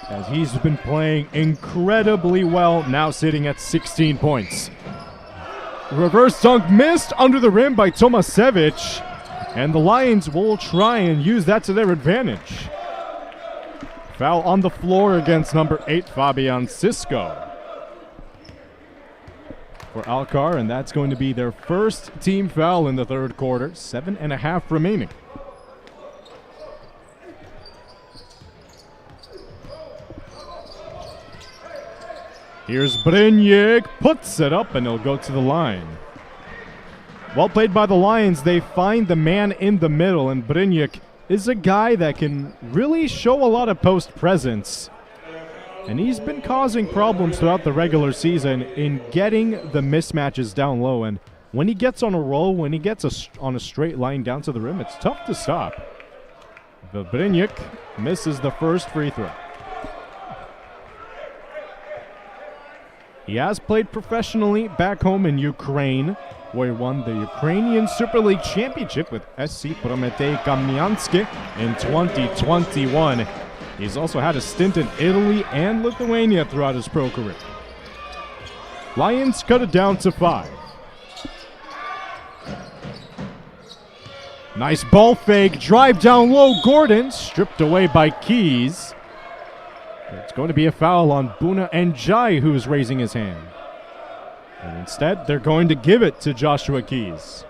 as he's been playing incredibly well, now sitting at 16 points. Reverse dunk missed under the rim by Tomasevic, and the Lions will try and use that to their advantage. Foul on the floor against number 8, Fabian Cisco. For Alkar, and that's going to be their first team foul in the third quarter. 7.5 remaining. Here's Brynjik, puts it up, and he'll go to the line. Well played by the Lions. They find the man in the middle, and Brynjik is a guy that can really show a lot of post presence. And he's been causing problems throughout the regular season in getting the mismatches down low. And when he gets on a roll, when he gets on a straight line down to the rim, it's tough to stop. The Brynjik misses the first free throw. He has played professionally back home in Ukraine, where he won the Ukrainian Super League Championship with SC Prometei Kamyansk in 2021. He's also had a stint in Italy and Lithuania throughout his pro career. Lions cut it down to 5. Nice ball fake, drive down low, Gordon, stripped away by Keys. It's going to be a foul on Buna Njai, who's raising his hand. And instead, they're going to give it to Joshua Keys.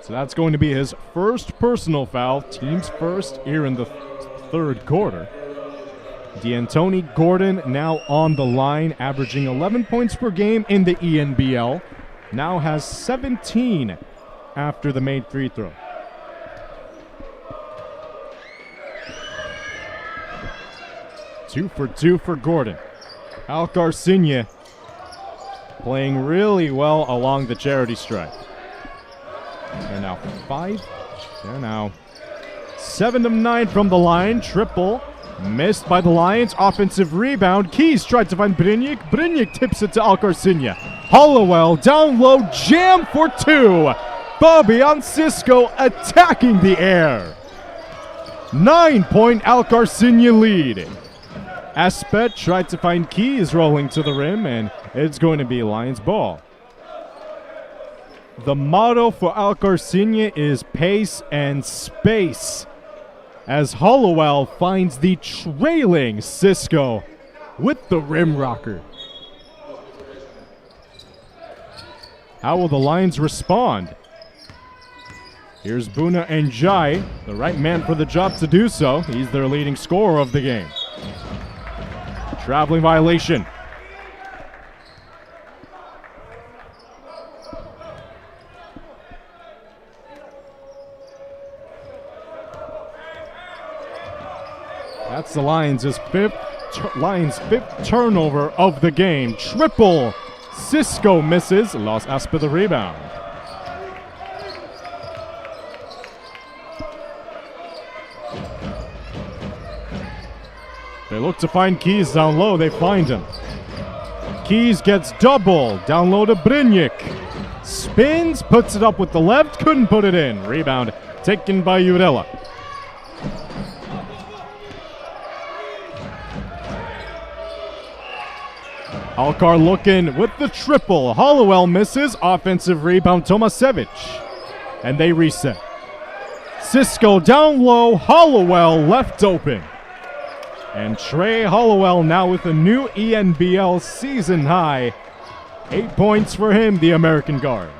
So that's going to be his first personal foul, team's first here in the third quarter. D'Antoni Gordon now on the line, averaging 11 points per game in the ENBL. Now has 17 after the made free throw. 2 for 2 for Gordon. Alkar Sinj playing really well along the charity stripe. They're now 5. They're now 7 of 9 from the line. Triple missed by the Lions. Offensive rebound. Keys tried to find Brynjik. Brynjik tips it to Alkar Sinj. Hollowell down low. Jam for 2. Bobby on Cisco attacking the air. 9-point Alkar Sinj lead. Aspet tried to find Keys rolling to the rim, and it's going to be Lions ball. The motto for Alkar Sinj is pace and space, as Hollowell finds the trailing Cisco with the rim rocker. How will the Lions respond? Here's Buna and Jai, the right man for the job to do so. He's their leading scorer of the game. Traveling violation. That's the Lions' fifth turnover of the game. Triple. Cisco misses. Lost Aspa the rebound. They look to find Keys down low. They find him. Keys gets double. Down low to Brynjik. Spins, puts it up with the left. Couldn't put it in. Rebound taken by Jurela. Alkar looking with the triple. Hollowell misses. Offensive rebound, Tomasevich. And they reset. Cisco down low. Hollowell left open. And Trey Hollowell now with a new ENBL season high. 8 points for him, the American guard.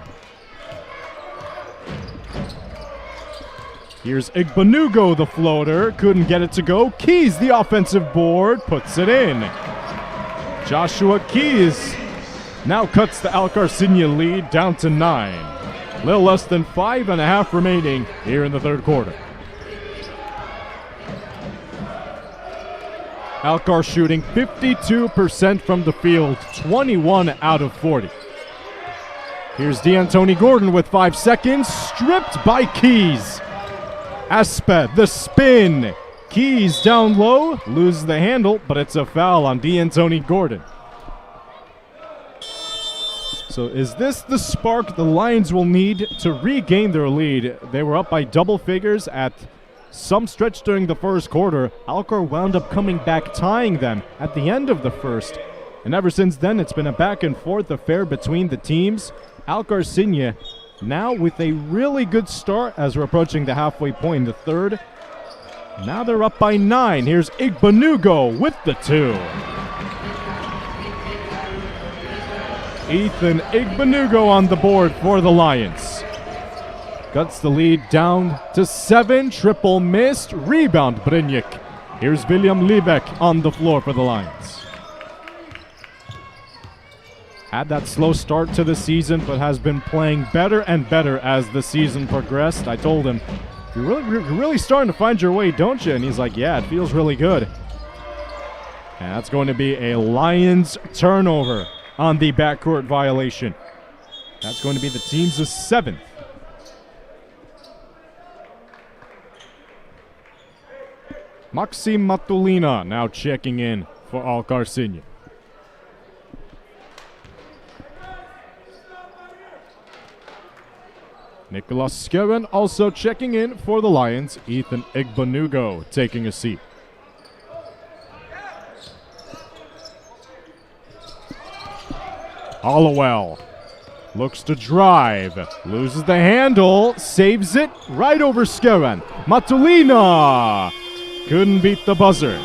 Here's Igbanugo, the floater. Couldn't get it to go. Keys, the offensive board, puts it in. Joshua Keys now cuts the Alkar Sinj lead down to 9. Little less than 5.5 remaining here in the third quarter. Alkar shooting 52% from the field, 21 out of 40. Here's D'Antoni Gordon with 5 seconds, stripped by Keys. Aspet, the spin. Keys down low, loses the handle, but it's a foul on D'Antoni Gordon. So is this the spark the Lions will need to regain their lead? They were up by double figures at some stretch during the first quarter. Alkar wound up coming back, tying them at the end of the first. And ever since then, it's been a back and forth affair between the teams. Alkar Sinj now with a really good start as we're approaching the halfway point in the third. Now they're up by 9. Here's Igbanugo with the 2. Ethan Igbanugo on the board for the Lions. Cuts the lead down to 7. Triple missed. Rebound Brynjik. Here's William Liebeck on the floor for the Lions. Had that slow start to the season, but has been playing better and better as the season progressed. I told him, you're really starting to find your way, don't you? And he's like, yeah, it feels really good. And that's going to be a Lions turnover on the backcourt violation. That's going to be the team's 7th. Maxim Matulina now checking in for Alkar Sinj. Nicholas Skjøen also checking in for the Lions. Ethan Igbanugo taking a seat. Hollowell looks to drive, loses the handle, saves it right over Skjøen. Matulina couldn't beat the buzzer.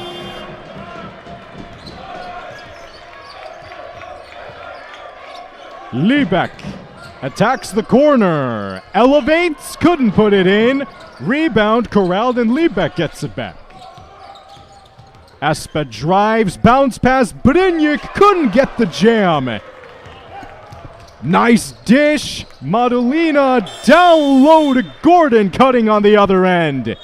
Liebeck attacks the corner, elevates, couldn't put it in. Rebound corralled and Liebeck gets it back. Aspa drives, bounce pass, Brynjik couldn't get the jam. Nice dish, Matulina down low to Gordon, cutting on the other end.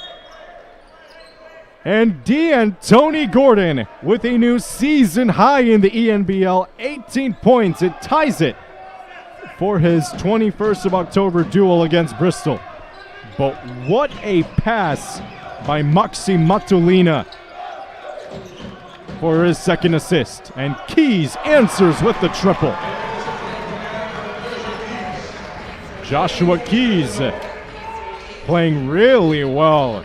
And D'Antoni Gordon with a new season high in the ENBL, 18 points. It ties it for his 21st of October duel against Bristol. But what a pass by Maxim Matulina for his second assist. And Keys answers with the triple. Joshua Keys playing really well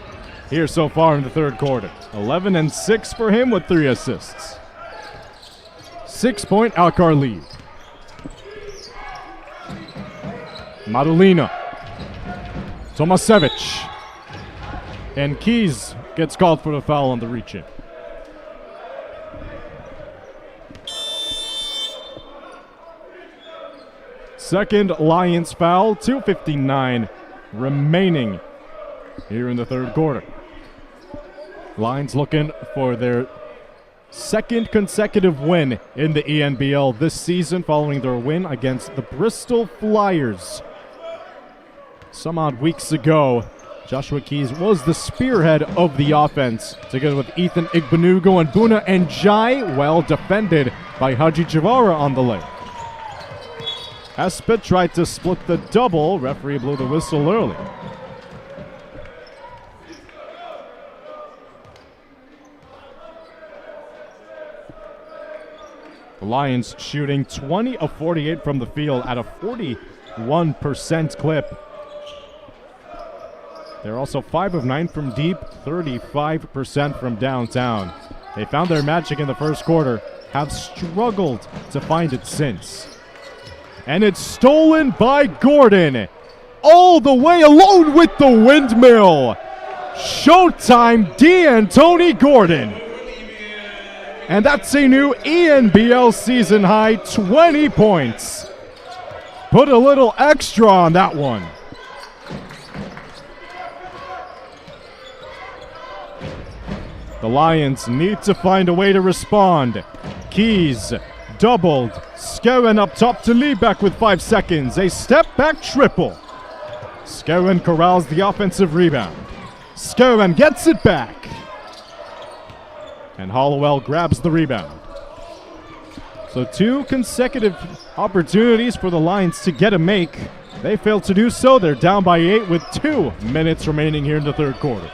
here so far in the third quarter. 11 and 6 for him with 3 assists. 6-point Alkar lead. Matulina. Tomasevich. And Keys gets called for the foul on the reach-in. Second Lions foul, 2:59 remaining here in the third quarter. Lions looking for their second consecutive win in the ENBL this season following their win against the Bristol Flyers. Some odd weeks ago, Joshua Keys was the spearhead of the offense, together with Ethan Igbenugo and Buna and Jai, well defended by Haji Javara on the lane. Aspet tried to split the double. Referee blew the whistle early. The Lions shooting 20 of 48 from the field at a 41% clip. They're also 5 of 9 from deep, 35% from downtown. They found their magic in the first quarter, have struggled to find it since. And it's stolen by Gordon. All the way alone with the windmill. Showtime, D'Antoni Gordon. And that's a new ENBL season high, 20 points. Put a little extra on that one. The Lions need to find a way to respond. Keys doubled. Skeren up top to Liebeck with 5 seconds. A step back triple. Skeren corrals the offensive rebound. Skeren gets it back. And Hollowell grabs the rebound. So 2 consecutive opportunities for the Lions to get a make. They failed to do so. They're down by 8 with 2 minutes remaining here in the third quarter.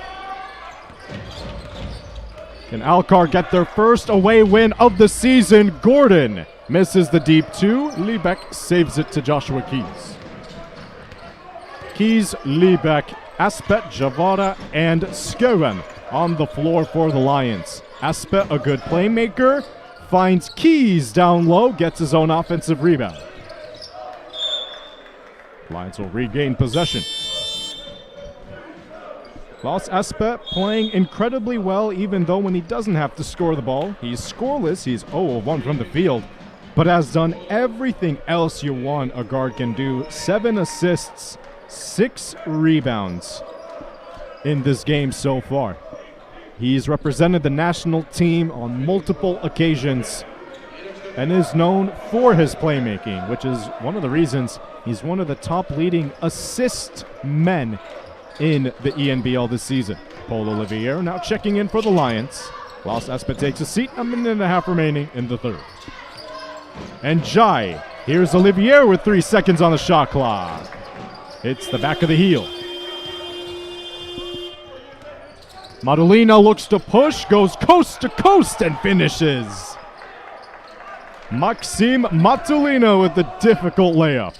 Can Alkar get their first away win of the season? Gordon misses the deep 2. Liebeck saves it to Joshua Keys. Keys, Liebeck, Aspet, Javara, and Skeren on the floor for the Lions. Aspet, a good playmaker, finds Keys down low, gets his own offensive rebound. Lions will regain possession. Klaus Aspet playing incredibly well, even though when he doesn't have to score the ball. He's scoreless, he's 0 of 1 from the field, but has done everything else you want a guard can do. 7 assists, 6 rebounds in this game so far. He's represented the national team on multiple occasions and is known for his playmaking, which is one of the reasons he's one of the top leading assist men in the ENBL this season. Paul Olivier now checking in for the Lions. Klaus Aspet takes a seat, a minute and a half remaining in the third. And Jai, here's Olivier with 3 seconds on the shot clock. Hits the back of the heel. Matulina looks to push, goes coast to coast and finishes. Maxim Matulina with the difficult layup.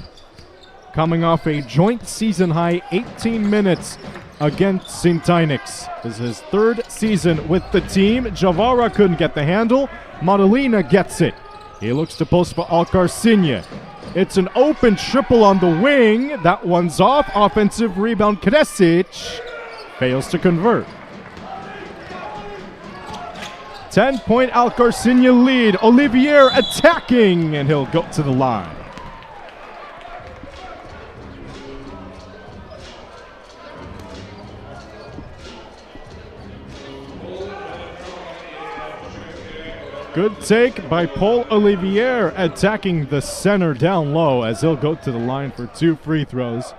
Coming off a joint season high 18 minutes against Sinj. This is his 3rd season with the team. Javara couldn't get the handle. Matulina gets it. He looks to post for Alkar Sinj. It's an open triple on the wing. That one's off. Offensive rebound. Kresic fails to convert. 10-point Alkar Sinj lead. Olivier attacking, and he'll go to the line. Good take by Paul Olivier, attacking the center down low as he'll go to the line for 2 free throws.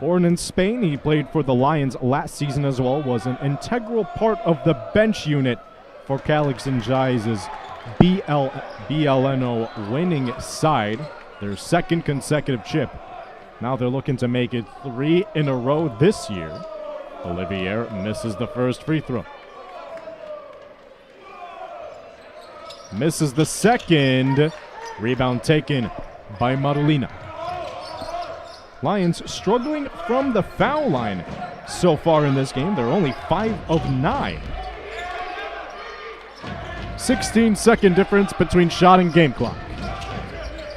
Born in Spain, he played for the Lions last season as well, was an integral part of the bench unit for Calix and Jai's BLNO winning side, their second consecutive chip. Now they're looking to make it 3 in a row this year. Olivier misses the first free throw. Misses the second. Rebound taken by Marolina. Lions struggling from the foul line so far in this game. They're only 5 of 9. 16-second difference between shot and game clock.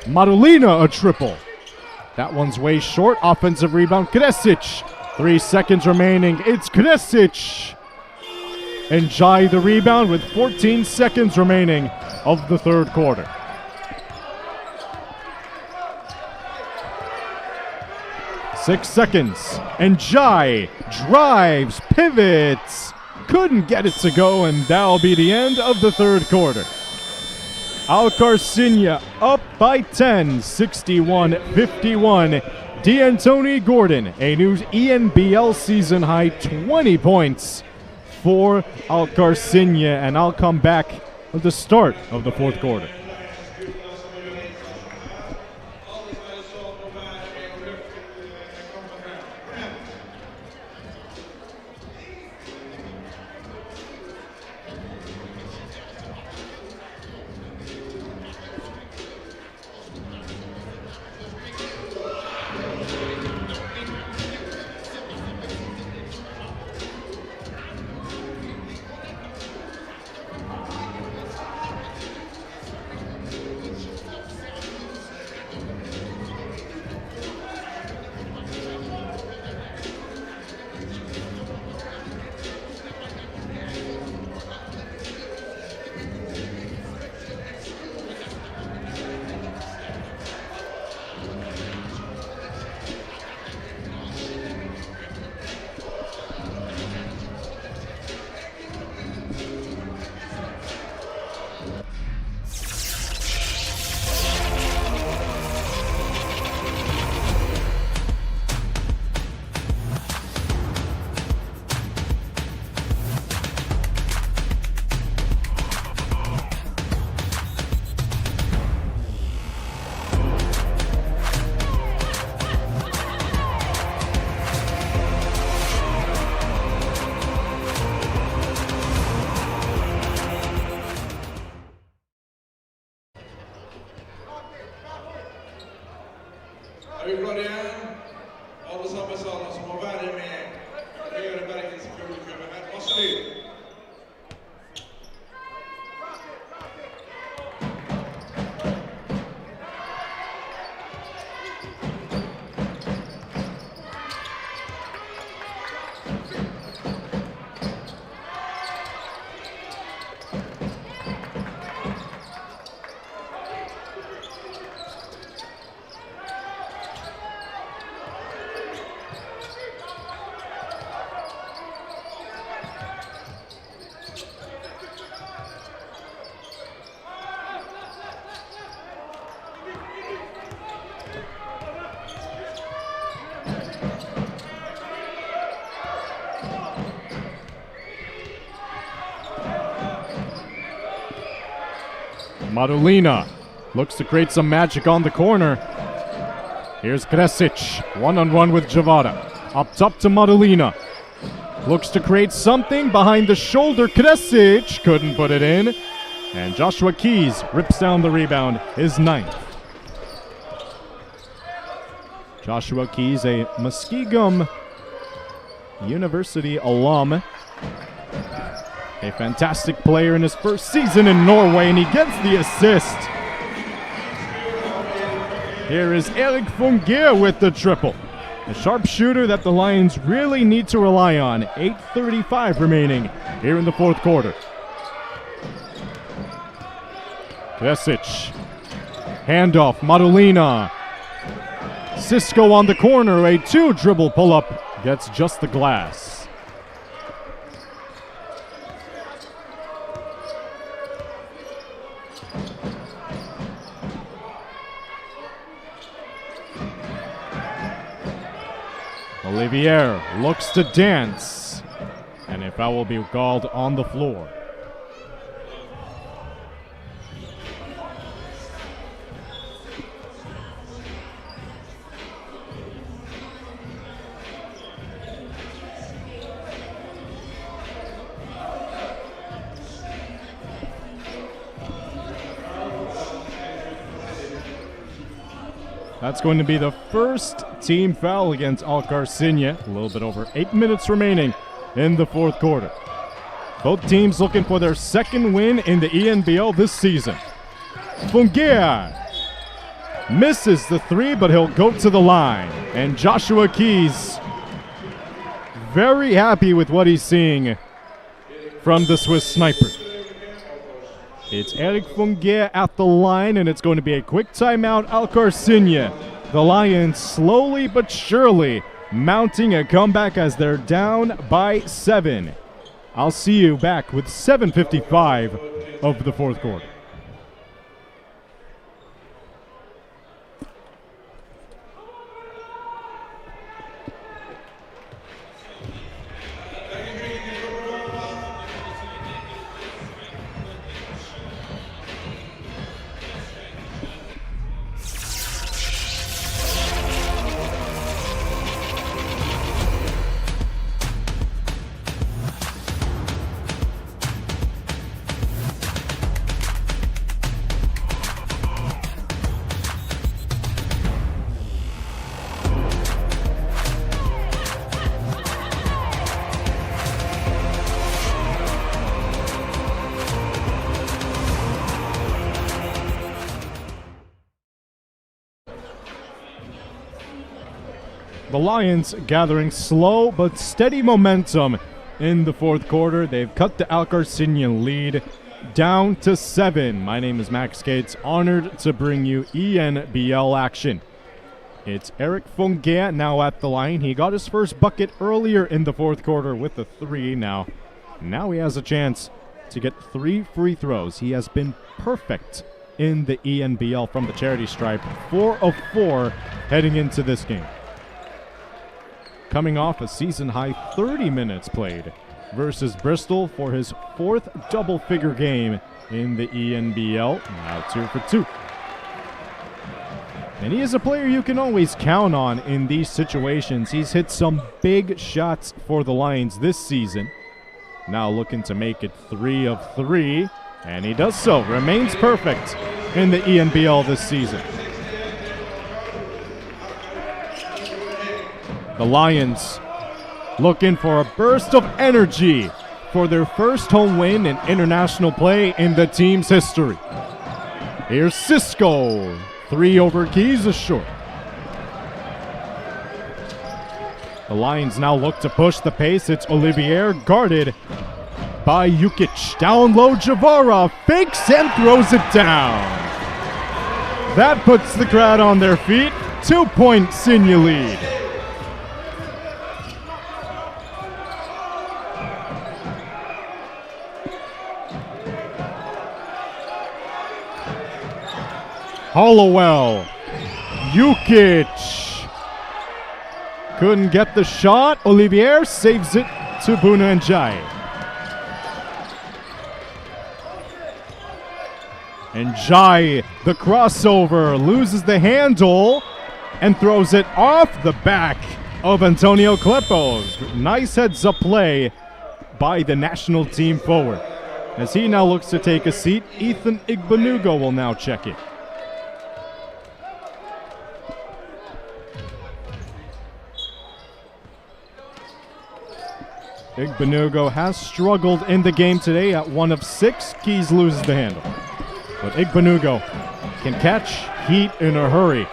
Marolina a triple. That one's way short. Offensive rebound, Kresic. 3 seconds remaining. It's Kresic. And Jai the rebound with 14 seconds remaining of the third quarter. Six seconds. And Jai drives, pivots. Couldn't get it to go, and that'll be the end of the third quarter. Alkar Sinj up by 10, 61-51. D'Antoni Gordon, a new ENBL season high 20 points for Alkar Sinj, and I'll come back at the start of the fourth quarter. Er vi klar igjen? Alle sammen salen som må være med. Høyre Bergens publikum med masse lyd. Marolina looks to create some magic on the corner. Here's Kresic, one-on-one with Javada. Up top to Marolina. Looks to create something behind the shoulder. Kresic couldn't put it in. And Joshua Keys rips down the rebound, his ninth. Joshua Keys, a Muskegum University alum. A fantastic player in his first season in Norway, and he gets the assist. Here is Erik Fungier with the triple. A sharpshooter that the Lions really need to rely on. 8:35 remaining here in the fourth quarter. Kresic. Handoff, Marolina. Cisco on the corner, a 2-dribble pull-up. Gets just the glass. Olivier looks to dance, and a foul will be called on the floor. That's going to be the first team foul against Alkar Sinj. A little bit over 8 minutes remaining in the fourth quarter. Both teams looking for their second win in the ENBL this season. Fyllingen misses the three, but he'll go to the line. And Joshua Keys very happy with what he's seeing from the Swiss sniper. It's Eric Fyllingen at the line, and it's going to be a quick timeout. Alkar Sinj. The Lions slowly but surely mounting a comeback as they're down by 7. I'll see you back with 7:55 of the fourth quarter. The Lions gathering slow but steady momentum in the fourth quarter. They've cut the Alkar Sinj lead down to 7. My name is Max Gates, honored to bring you ENBL action. It's Eric Fyllingen now at the line. He got his first bucket earlier in the fourth quarter with a 3. Now he has a chance to get 3 free throws. He has been perfect in the ENBL from the charity stripe. 4 of 4 heading into this game. Coming off a season-high 30 minutes played versus Bristol for his 4th double-figure game in the ENBL. Now 2 for 2. And he is a player you can always count on in these situations. He's hit some big shots for the Lions this season. Now looking to make it 3 of 3, and he does so. Remains perfect in the ENBL this season. The Lions looking for a burst of energy for their first home win in international play in the team's history. Here's Cisco. 3 over Keys is short. The Lions now look to push the pace. It's Olivier guarded by Jukic. Down low, Javara fakes and throws it down. That puts the crowd on their feet. 2-point Sinj lead. Hollowell, Jukic, couldn't get the shot. Olivier saves it to Buna and Jai. And Jai, the crossover, loses the handle and throws it off the back of Antonio Kleppo. Nice heads-up play by the national team forward. As he now looks to take a seat, Ethan Igbonugo will now check it. Igbonugo has struggled in the game today at 1 of 6. Keys loses the handle. But Igbonugo can catch heat in a hurry,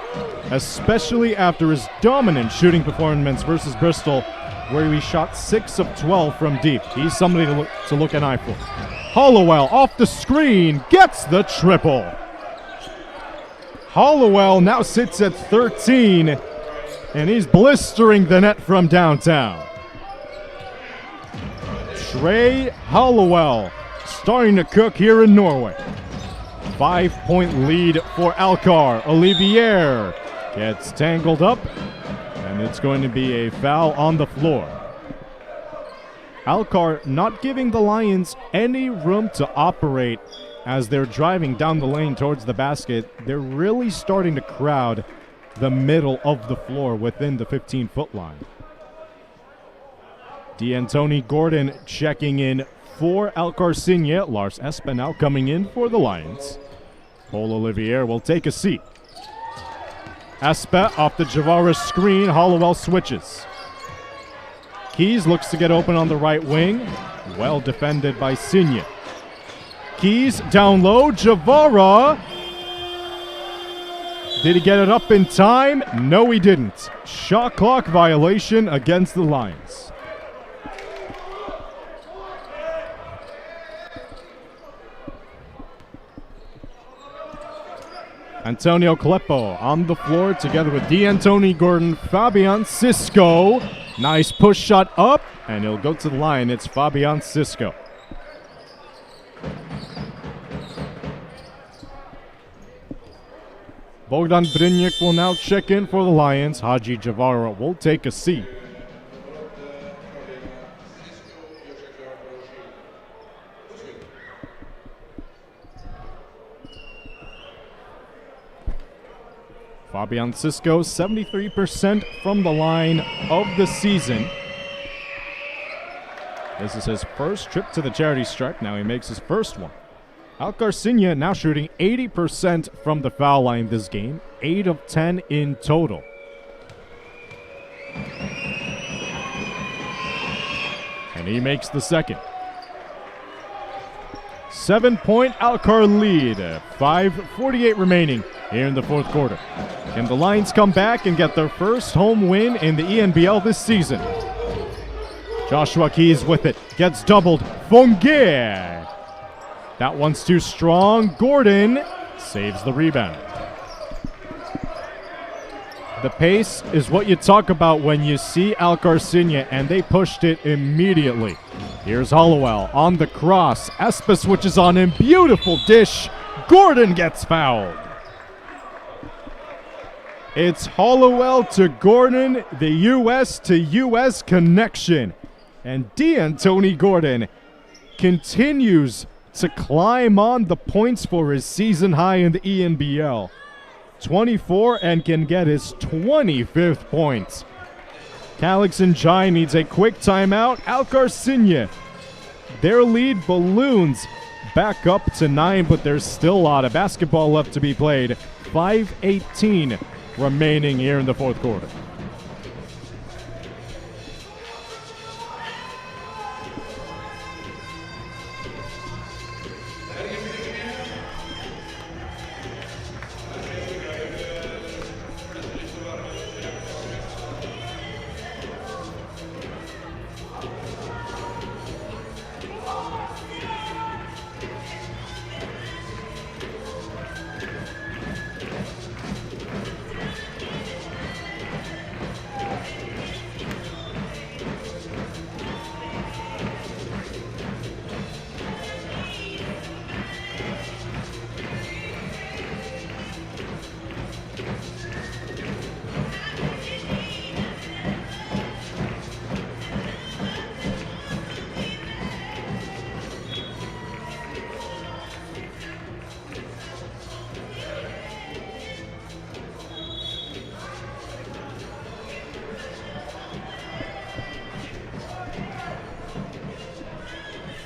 especially after his dominant shooting performance versus Bristol, where he shot 6 of 12 from deep. He's somebody to look an eye for. Hollowell off the screen, gets the triple. Hollowell now sits at 13, and he's blistering the net from downtown. Trey Hollowell starting to cook here in Norway. 5-point lead for Alkar. Olivier gets tangled up And it's going to be a foul on the floor. Alkar not giving the Lions any room to operate as they're driving down the lane towards the basket. They're really starting to crowd the middle of the floor within the 15-foot line. D'Antoni Gordon checking in for Alkar Sinj. Lars Espe now coming in for the Lions. Paul Olivier will take a seat. Espe off the Javara screen. Hollowell switches. Keys looks to get open on the right wing. Well defended by Sinj. Keys down low. Javara. Did he get it up in time? No, he didn't. Shot clock violation against the Lions. Antonio Kleppo on the floor together with D'Antoni Gordon. Fabian Cisco. Nice push shot up, and he'll go to the line. It's Fabian Cisco. Bogdan Brynjak will now check in for the Lions. Haji Javara will take a seat. Fabian Cisco, 73% from the line of the season. This is his first trip to the charity stripe. Now he makes his first one. Alkar Sinj now shooting 80% from the foul line this game. 8 of 10 in total. And he makes the second. 7-point Alkar lead. 5:48 remaining here in the fourth quarter. Can the Lions come back and get their first home win in the ENBL this season? Joshua Keys with it. Gets doubled. Fyllingen. That one's too strong. Gordon saves the rebound. The pace is what you talk about when you see Alkar Sinj, and they pushed it immediately. Here's Hollowell on the cross. Espe switches on him. Beautiful dish. Gordon gets fouled. It's Hollowell to Gordon, the U.S. to U.S. connection. And D'Antoni Gordon continues to climb on the points for his season high in the ENBL. 24 and can get his 25th points. Calix and Jai needs a quick timeout. Alkar Sinj, their lead balloons back up to 9, but there's still a lot of basketball left to be played. 5:18 remaining here in the fourth quarter.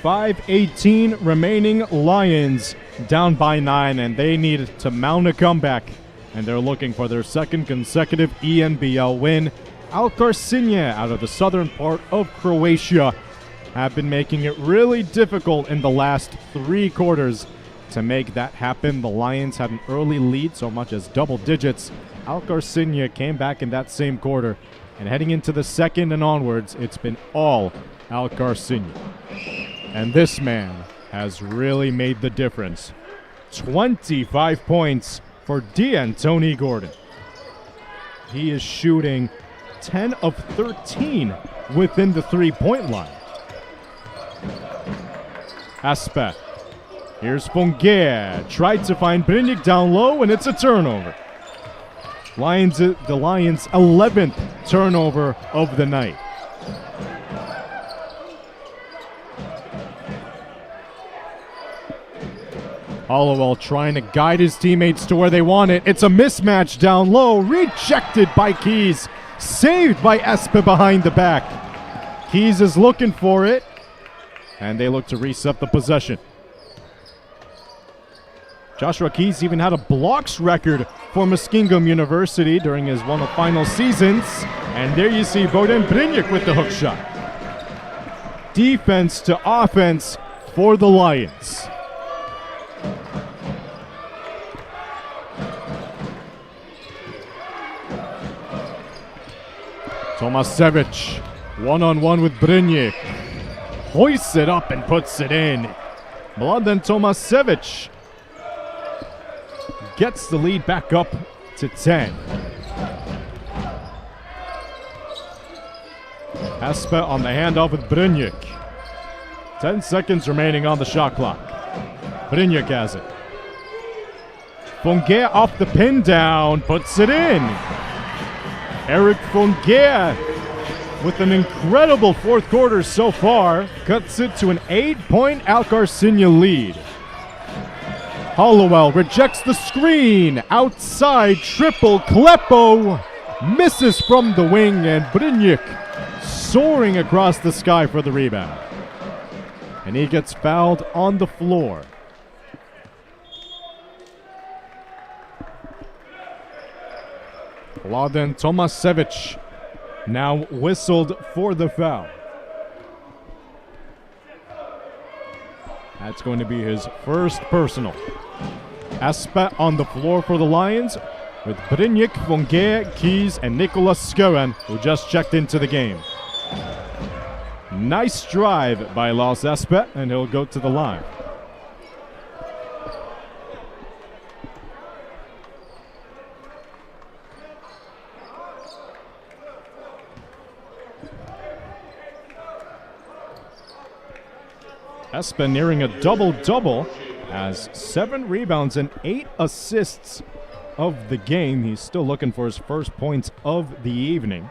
.518 remaining. Lions down by 9, and they need to mount a comeback. And they're looking for their second consecutive ENBL win. Alkar Sinj out of the southern part of Croatia have been making it really difficult in the last 3 quarters to make that happen. The Lions had an early lead, so much as double digits. Alkar Sinj came back in that same quarter. And heading into the second and onwards, it's been all Alkar Sinj. And this man has really made the difference. 25 points for D'Antoni Gordon. He is shooting 10 of 13 within the 3-point line. Espe. Here's Fyllingen. Tried to find Brynjak down low, and it's a turnover. The Lions' 11th turnover of the night. Hollowell trying to guide his teammates to where they want it. It's a mismatch down low. Rejected by Keys. Saved by Espe behind the back. Keys is looking for it. And they look to reset the possession. Joshua Keys even had a blocks record for Muskingum University during his one of the final seasons. And there you see Boden Brynjak with the hook shot. Defense to offense for the Lions. Tomasevic, one-on-one with Brynjak. Hoists it up and puts it in. Mladen Tomasevic gets the lead back up to 10. Espe on the handoff with Brynjak. 10 seconds remaining on the shot clock. Brynjak has it. Fonge off the pin down, puts it in. Eric Fonge with an incredible fourth quarter so far, cuts it to an 8-point Alkar Sinj lead. Hollowell rejects the screen, outside triple, Kleppo misses from the wing, and Brynjak soaring across the sky for the rebound. And he gets fouled on the floor. Mladen Tomasevic now whistled for the foul. That's going to be his first personal. Espe on the floor for the Lions with Brynjak, Fonge, Keys, and Nicholas Skoen, who just checked into the game. Nice drive by Lars Espe, and he'll go to the line. Espe nearing a double-double, has 7 rebounds and 8 assists of the game. He's still looking for his first points of the evening.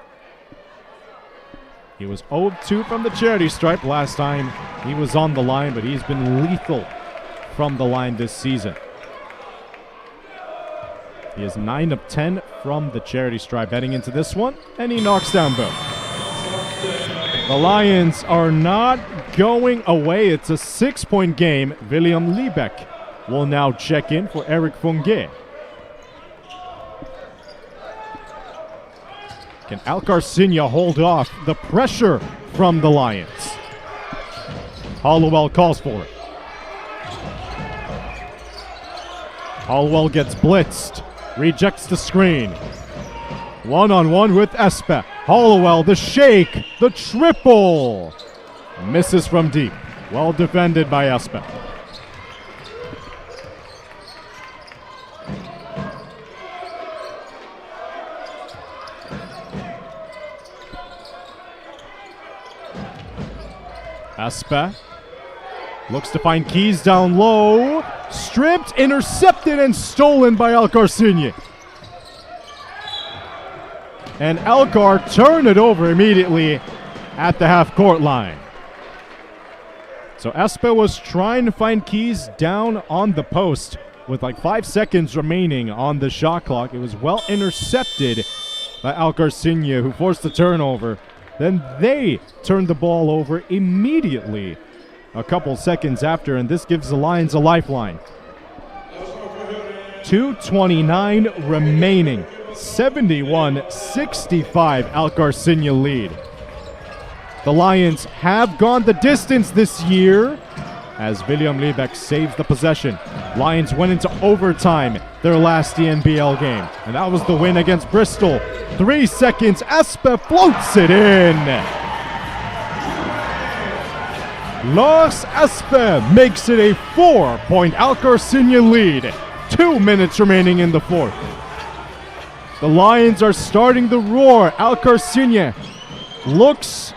He was 0-2 from the charity stripe last time he was on the line, but he's been lethal from the line this season. He is 9 of 10 from the charity stripe heading into this one, and he knocks down both. The Lions are not going away. It's a 6-point game. William Liebeck will now check in for Eric Fonge. Can Alkar Sinj hold off the pressure from the Lions? Hollowell calls for it. Hollowell gets blitzed. Rejects the screen. One-on-one with Espe. Hollowell, the shake, the triple. Misses from deep. Well defended by Espe. Espe looks to find Keys down low. Stripped, intercepted, and stolen by Alkar Sinj. And Alkar turned it over immediately at the half-court line. So Espe was trying to find Keys down on the post with like 5 seconds remaining on the shot clock. It was well intercepted by Alkar Sinj, who forced the turnover. Then they turned the ball over immediately a couple seconds after, and this gives the Lions a lifeline. 2:29 remaining. 71-65 Alkar Sinj lead. The Lions have gone the distance this year as William Liebeck saves the possession. Lions went into overtime their last ENBL game, and that was the win against Bristol. 3 seconds, Espe floats it in. Lars Espe makes it a 4-point Alkar Sinj lead. 2 minutes remaining in the fourth. The Lions are starting to roar. Alkar Sinj looks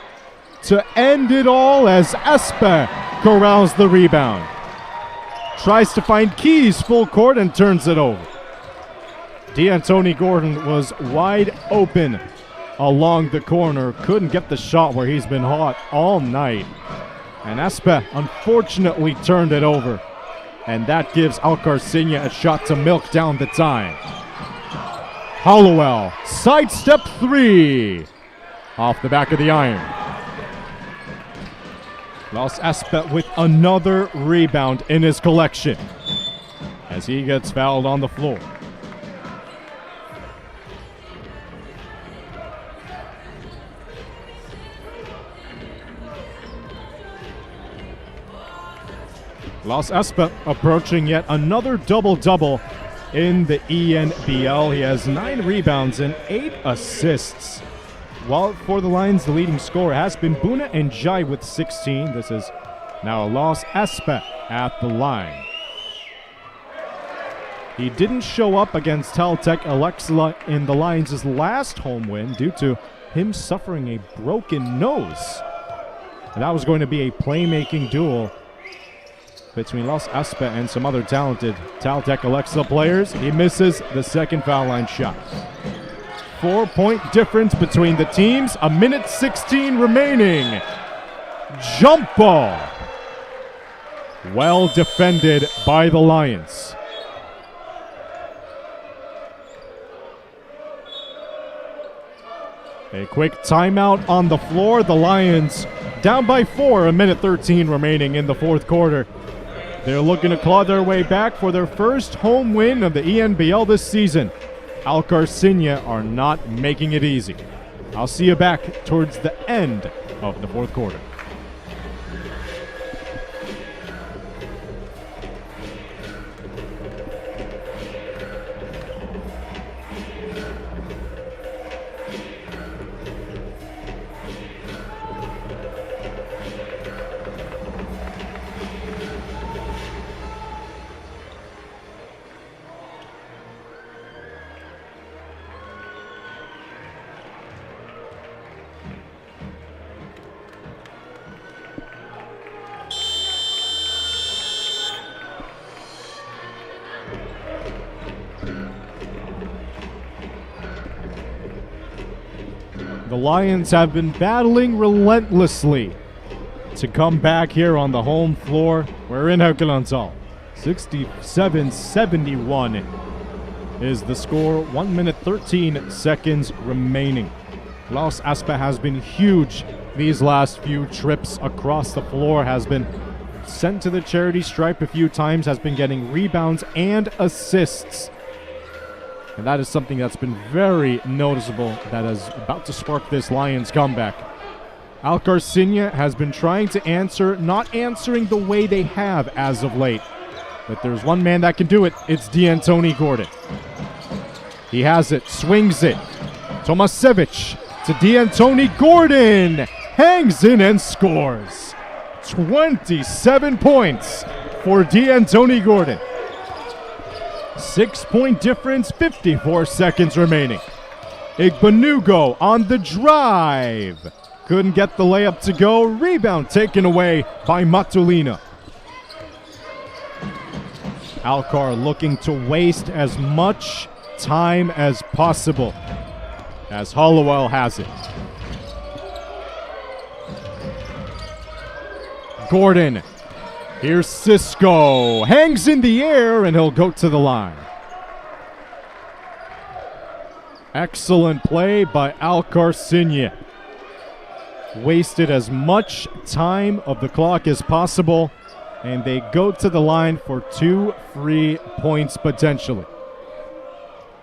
to end it all as Espe corrals the rebound. Tries to find Keys full court and turns it over. D'Antoni Gordon was wide open along the corner. Couldn't get the shot where he's been hot all night. And Espe unfortunately turned it over. And that gives Alkar Sinj a shot to milk down the time. Hollowell, sidestep 3. Off the back of the iron. Los Espe with another rebound in his collection as he gets fouled on the floor. Los Espe approaching yet another double-double in the ENBL. He has 9 rebounds and 8 assists. While for the Lions, the leading scorer has been Buna and Jai with 16. This is now Los Espe at the line. He didn't show up against Taltech Alexela in the Lions' last home win due to him suffering a broken nose. And that was going to be a playmaking duel between Los Espe and some other talented Taltech Alexela players. He misses the second foul line shot. 4-point difference between the teams. A minute 16 remaining. Jump ball. Well defended by the Lions. A quick timeout on the floor. The Lions down by 4. A minute 13 remaining in the fourth quarter. They're looking to claw their way back for their first home win of the ENBL this season. Alkar Sinj are not making it easy. I'll see you back towards the end of the fourth quarter. The Lions have been battling relentlessly to come back here on the home floor. We're in Haukelandshallen. 67-71 is the score. 1 minute 13 seconds remaining. Los Espe has been huge these last few trips across the floor. Has been sent to the charity stripe a few times. Has been getting rebounds and assists. And that is something that's been very noticeable that is about to spark this Lions comeback. Alkar Sinj has been trying to answer, not answering the way they have as of late. But there's one man that can do it. It's D'Antoni Gordon. He has it, swings it. Tomasevich to D'Antoni Gordon. Hangs in and scores. 27 points for D'Antoni Gordon. 6-point difference, 54 seconds remaining. Igbanugo on the drive. Couldn't get the layup to go. Rebound taken away by Matulina. Alkar looking to waste as much time as possible as Hollowell has it. Gordon. Here's Cisco. Hangs in the air, and he'll go to the line. Excellent play by Alkar Sinj. Wasted as much time of the clock as possible, and they go to the line for 2 free points potentially.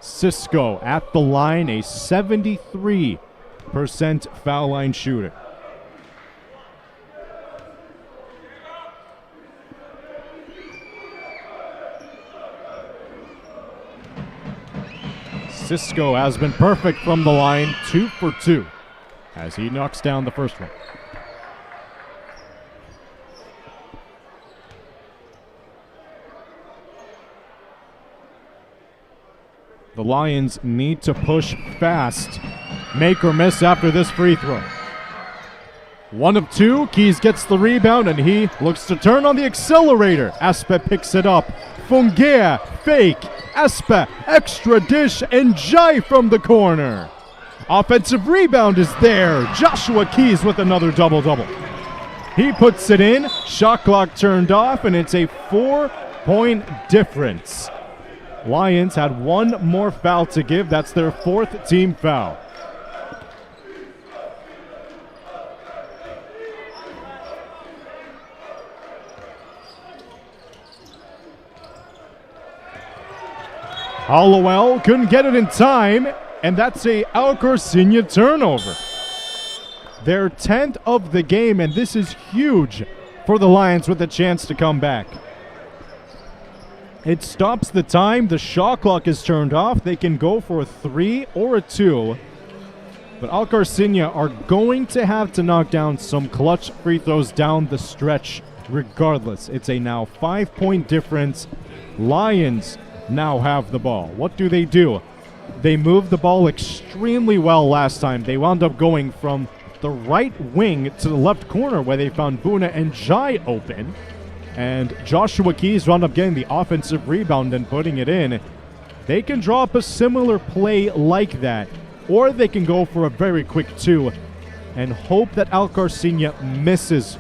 Cisco at the line, a 73% foul line shooter. Cisco has been perfect from the line, 2 for 2, as he knocks down the first one. The Lions need to push fast, make or miss after this free throw. 1 of 2, Keys gets the rebound, and he looks to turn on the accelerator. Espe picks it up. Fungea, fake, Aspe, extra dish, and Jai from the corner. Offensive rebound is there. Joshua Keys with another double-double. He puts it in, shot clock turned off, and it's a 4-point difference. Lions had one more foul to give. That's their fourth team foul. Hollowell couldn't get it in time, and that's a Alkar Sinj turnover. Their 10th of the game, and this is huge for the Lions with a chance to come back. It stops the time. The shot clock is turned off. They can go for a 3 or a 2. But Alkar Sinj are going to have to knock down some clutch free throws down the stretch regardless. It's a now 5-point difference. Lions now have the ball. What do? They moved the ball extremely well last time. They wound up going from the right wing to the left corner where they found Buna and Jai open. And Joshua Keys wound up getting the offensive rebound and putting it in. They can draw up a similar play like that, or they can go for a very quick 2 and hope that Alkar Sinj misses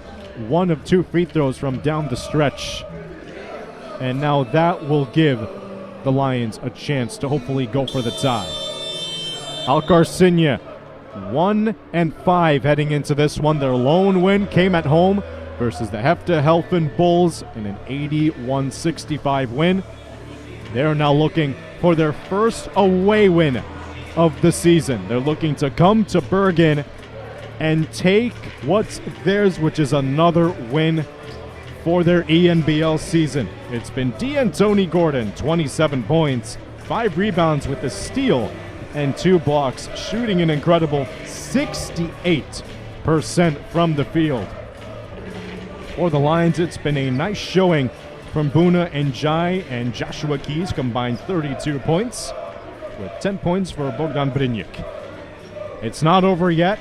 one of 2 free throws from down the stretch. And now that will give the Lions a chance to hopefully go for the tie. Alkar Sinj 1-5 heading into this one. Their lone win came at home versus the Hefta Helfen Bulls in an 81-65 win. They're now looking for their first away win of the season. They're looking to come to Bergen and take what's theirs, which is another win for their ENBL season. It's been D'Antoni Gordon, 27 points, 5 rebounds with a steal and 2 blocks, shooting an incredible 68% from the field. For the Lions, it's been a nice showing from Buna and Jai, and Joshua Keys combined 32 points with 10 points for Bogdan Brinyuk. It's not over yet.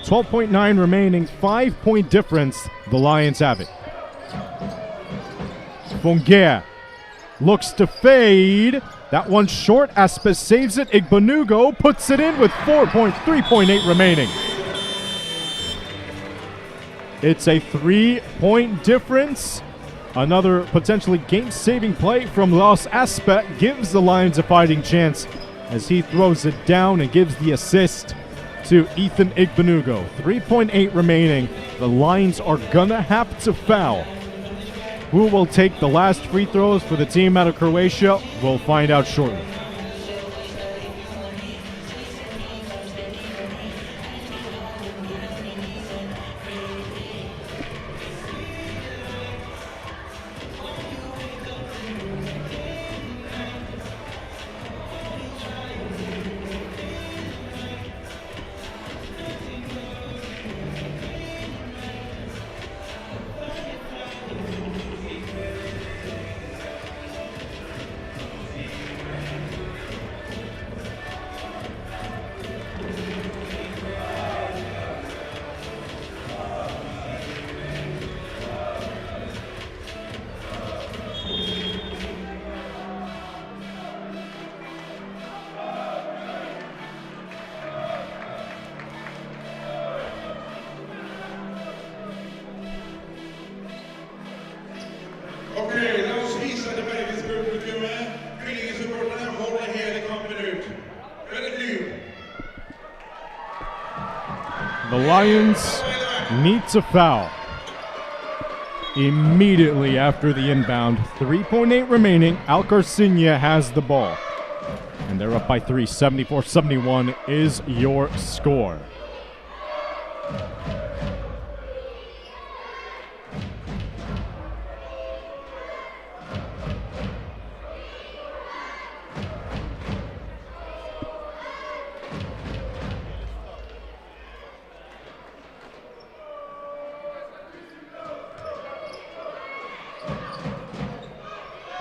12.9 remaining, 5-point difference. The Lions have it. Fonguer looks to fade. That one short. Aspe saves it. Igbonugo puts it in with 3.8 remaining. It's a 3-point difference. Another potentially game-saving play from Los Aspe gives the Lions a fighting chance as he throws it down and gives the assist to Ethan Igbonugo. 3.8 remaining. The Lions are gonna have to foul. Who will take the last free throws for the team out of Croatia? We'll find out shortly. Okej, la oss visa det belgiska publikummet. Fyllingen-supporterna håller här, det kommer ut. Väldigt lyrt. The Lions need to foul immediately after the inbound. 3.8 remaining. Alkar Sinj has the ball. And they're up by 3. 74-71 is your score.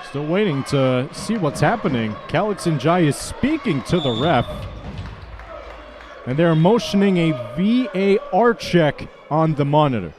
Still waiting to see what's happening. Calix Njai is speaking to the ref. And they're motioning a VAR check on the monitor.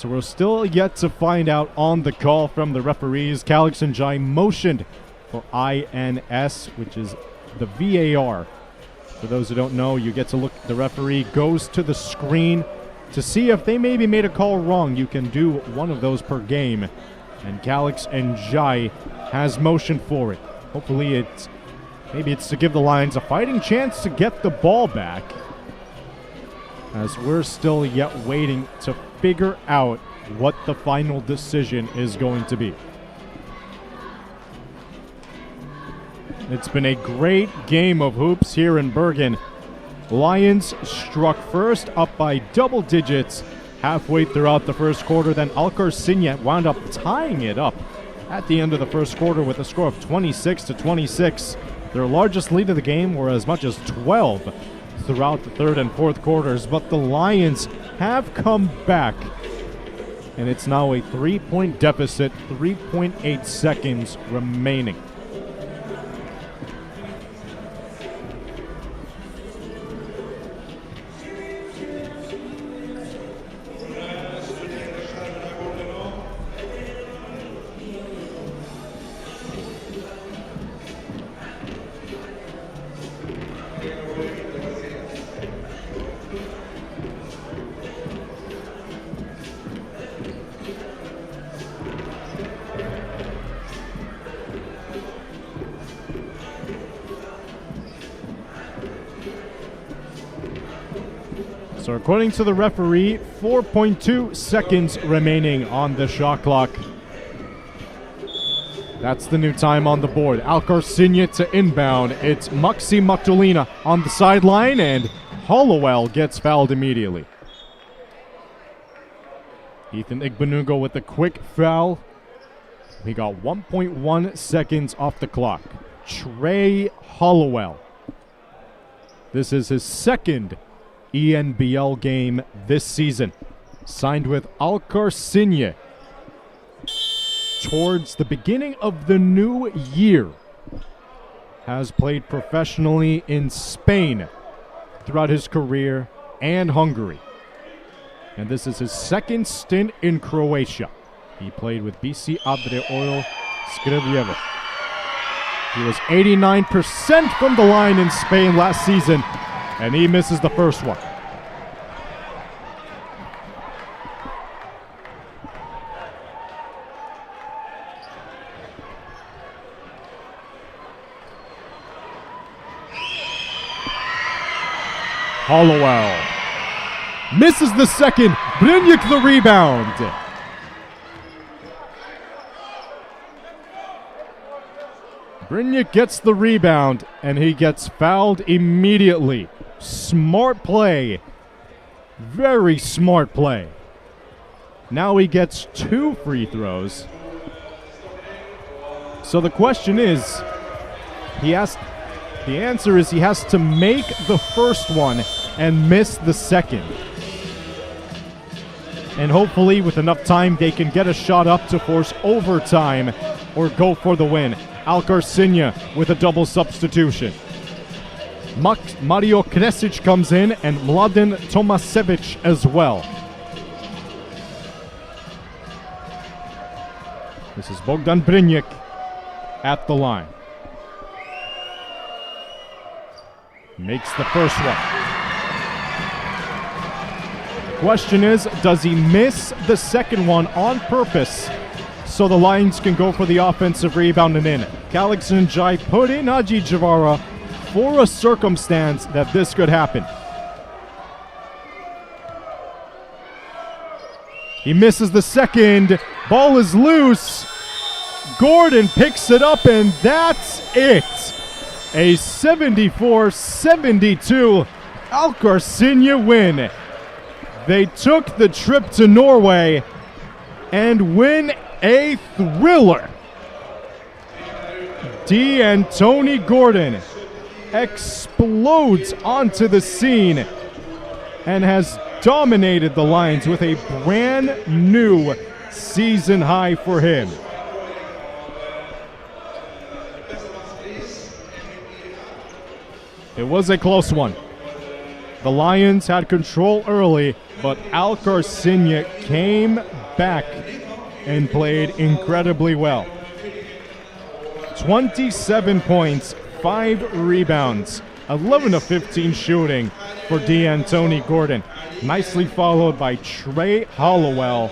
So we're still yet to find out on the call from the referees. Calix and Jai motioned for INS, which is the VAR. For those who don't know, you get to look, the referee goes to the screen to see if they maybe made a call wrong. You can do one of those per game. And Calix and Jai has motioned for it. Hopefully maybe it's to give the Lions a fighting chance to get the ball back, as we're still yet waiting to figure out what the final decision is going to be. It's been a great game of hoops here in Bergen. Lions struck first, up by double digits halfway throughout the first quarter. Then Alkar Sinj wound up tying it up at the end of the first quarter with a score of 26-26. Their largest lead of the game were as much as 12 throughout the third and fourth quarters, but the Lions have come back, and it's now a 3-point deficit, 3.8 seconds remaining. So according to the referee, 4.2 seconds remaining on the shot clock. That's the new time on the board. Alkar Sinj to inbound. It's Maxi Maktulina on the sideline, and Hollowell gets fouled immediately. Ethan Igbenugo with a quick foul. He got 1.1 seconds off the clock. Trey Hollowell. This is his second ENBL game this season. Signed with Alkar Sinj towards the beginning of the new year. Has played professionally in Spain throughout his career and Hungary. And this is his second stint in Croatia. He played with BC Adre Oil Skrivljevo. He was 89% from the line in Spain last season, and he misses the first one. Hollowell misses the second. Brynjak the rebound. Brynjak gets the rebound, and he gets fouled immediately. Smart play. Very smart play. Now he gets 2 free throws. So the question is, the answer is he has to make the first one and miss the second. And hopefully with enough time they can get a shot up to force overtime or go for the win. Alkar Sinj with a double substitution. Mario Kresic comes in, and Mladen Tomasevic as well. This is Bogdan Brynjak at the line. Makes the first one. The question is, does he miss the second one on purpose so the Lions can go for the offensive rebound and in? Calix and Jai put in Haji Javara for a circumstance that this could happen. He misses the second. Ball is loose. Gordon picks it up, and that's it. A 74-72 Alkar Sinj win. They took the trip to Norway and win a thriller. D'Antoni Gordon explodes onto the scene and has dominated the Lions with a brand new season high for him. It was a close one. The Lions had control early, but Alkar Sinj came back and played incredibly well. 27 points, 5 rebounds, 11 of 15 shooting for D'Antoni Gordon. Nicely followed by Trey Hollowell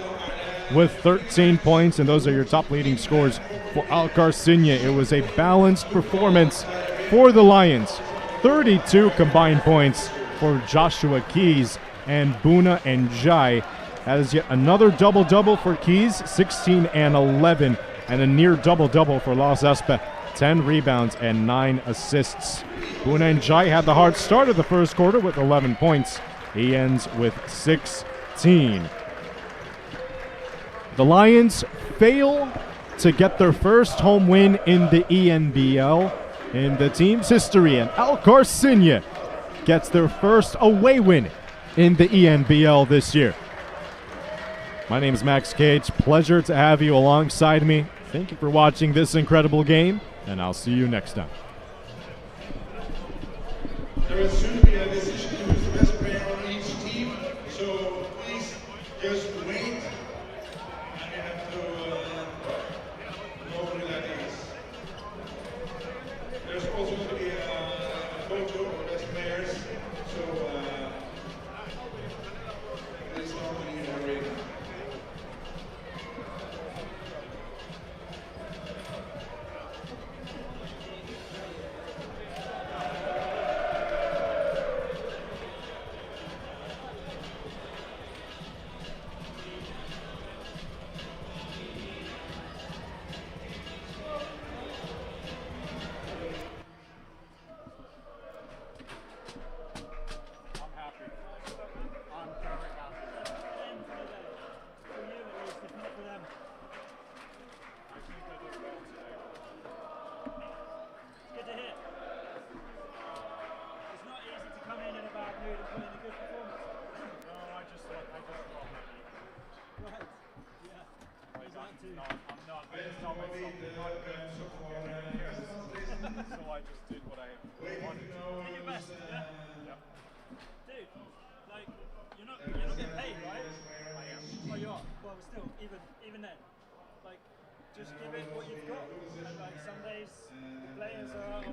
with 13 points, and those are your top leading scores for Alkar Sinj. It was a balanced performance for the Lions. 32 combined points for Joshua Keys and Buna and Jai. That is yet another double-double for Keys, 16 and 11, and a near double-double for Los Espe, 10 rebounds and 9 assists. Buna and Jai had the hard start of the first quarter with 11 points. He ends with 16. The Lions fail to get their first home win in the ENBL in the team's history, and Alkar Sinj gets their first away win in the ENBL this year. My name is Max Cage. Pleasure to have you alongside me. Thank you for watching this incredible game, and I'll see you next time. There will soon be a decision to who's the best player on each team, so please just wait, and you have to know who that is. There's also going to be a photo of the best players, so please don't leave already. So I just did what I wanted to. Did your best, yeah? Dude, like, you're not getting paid, right? I am. Oh, you are? Well, still, even then, like, just give it what you've got. And like, some days the players are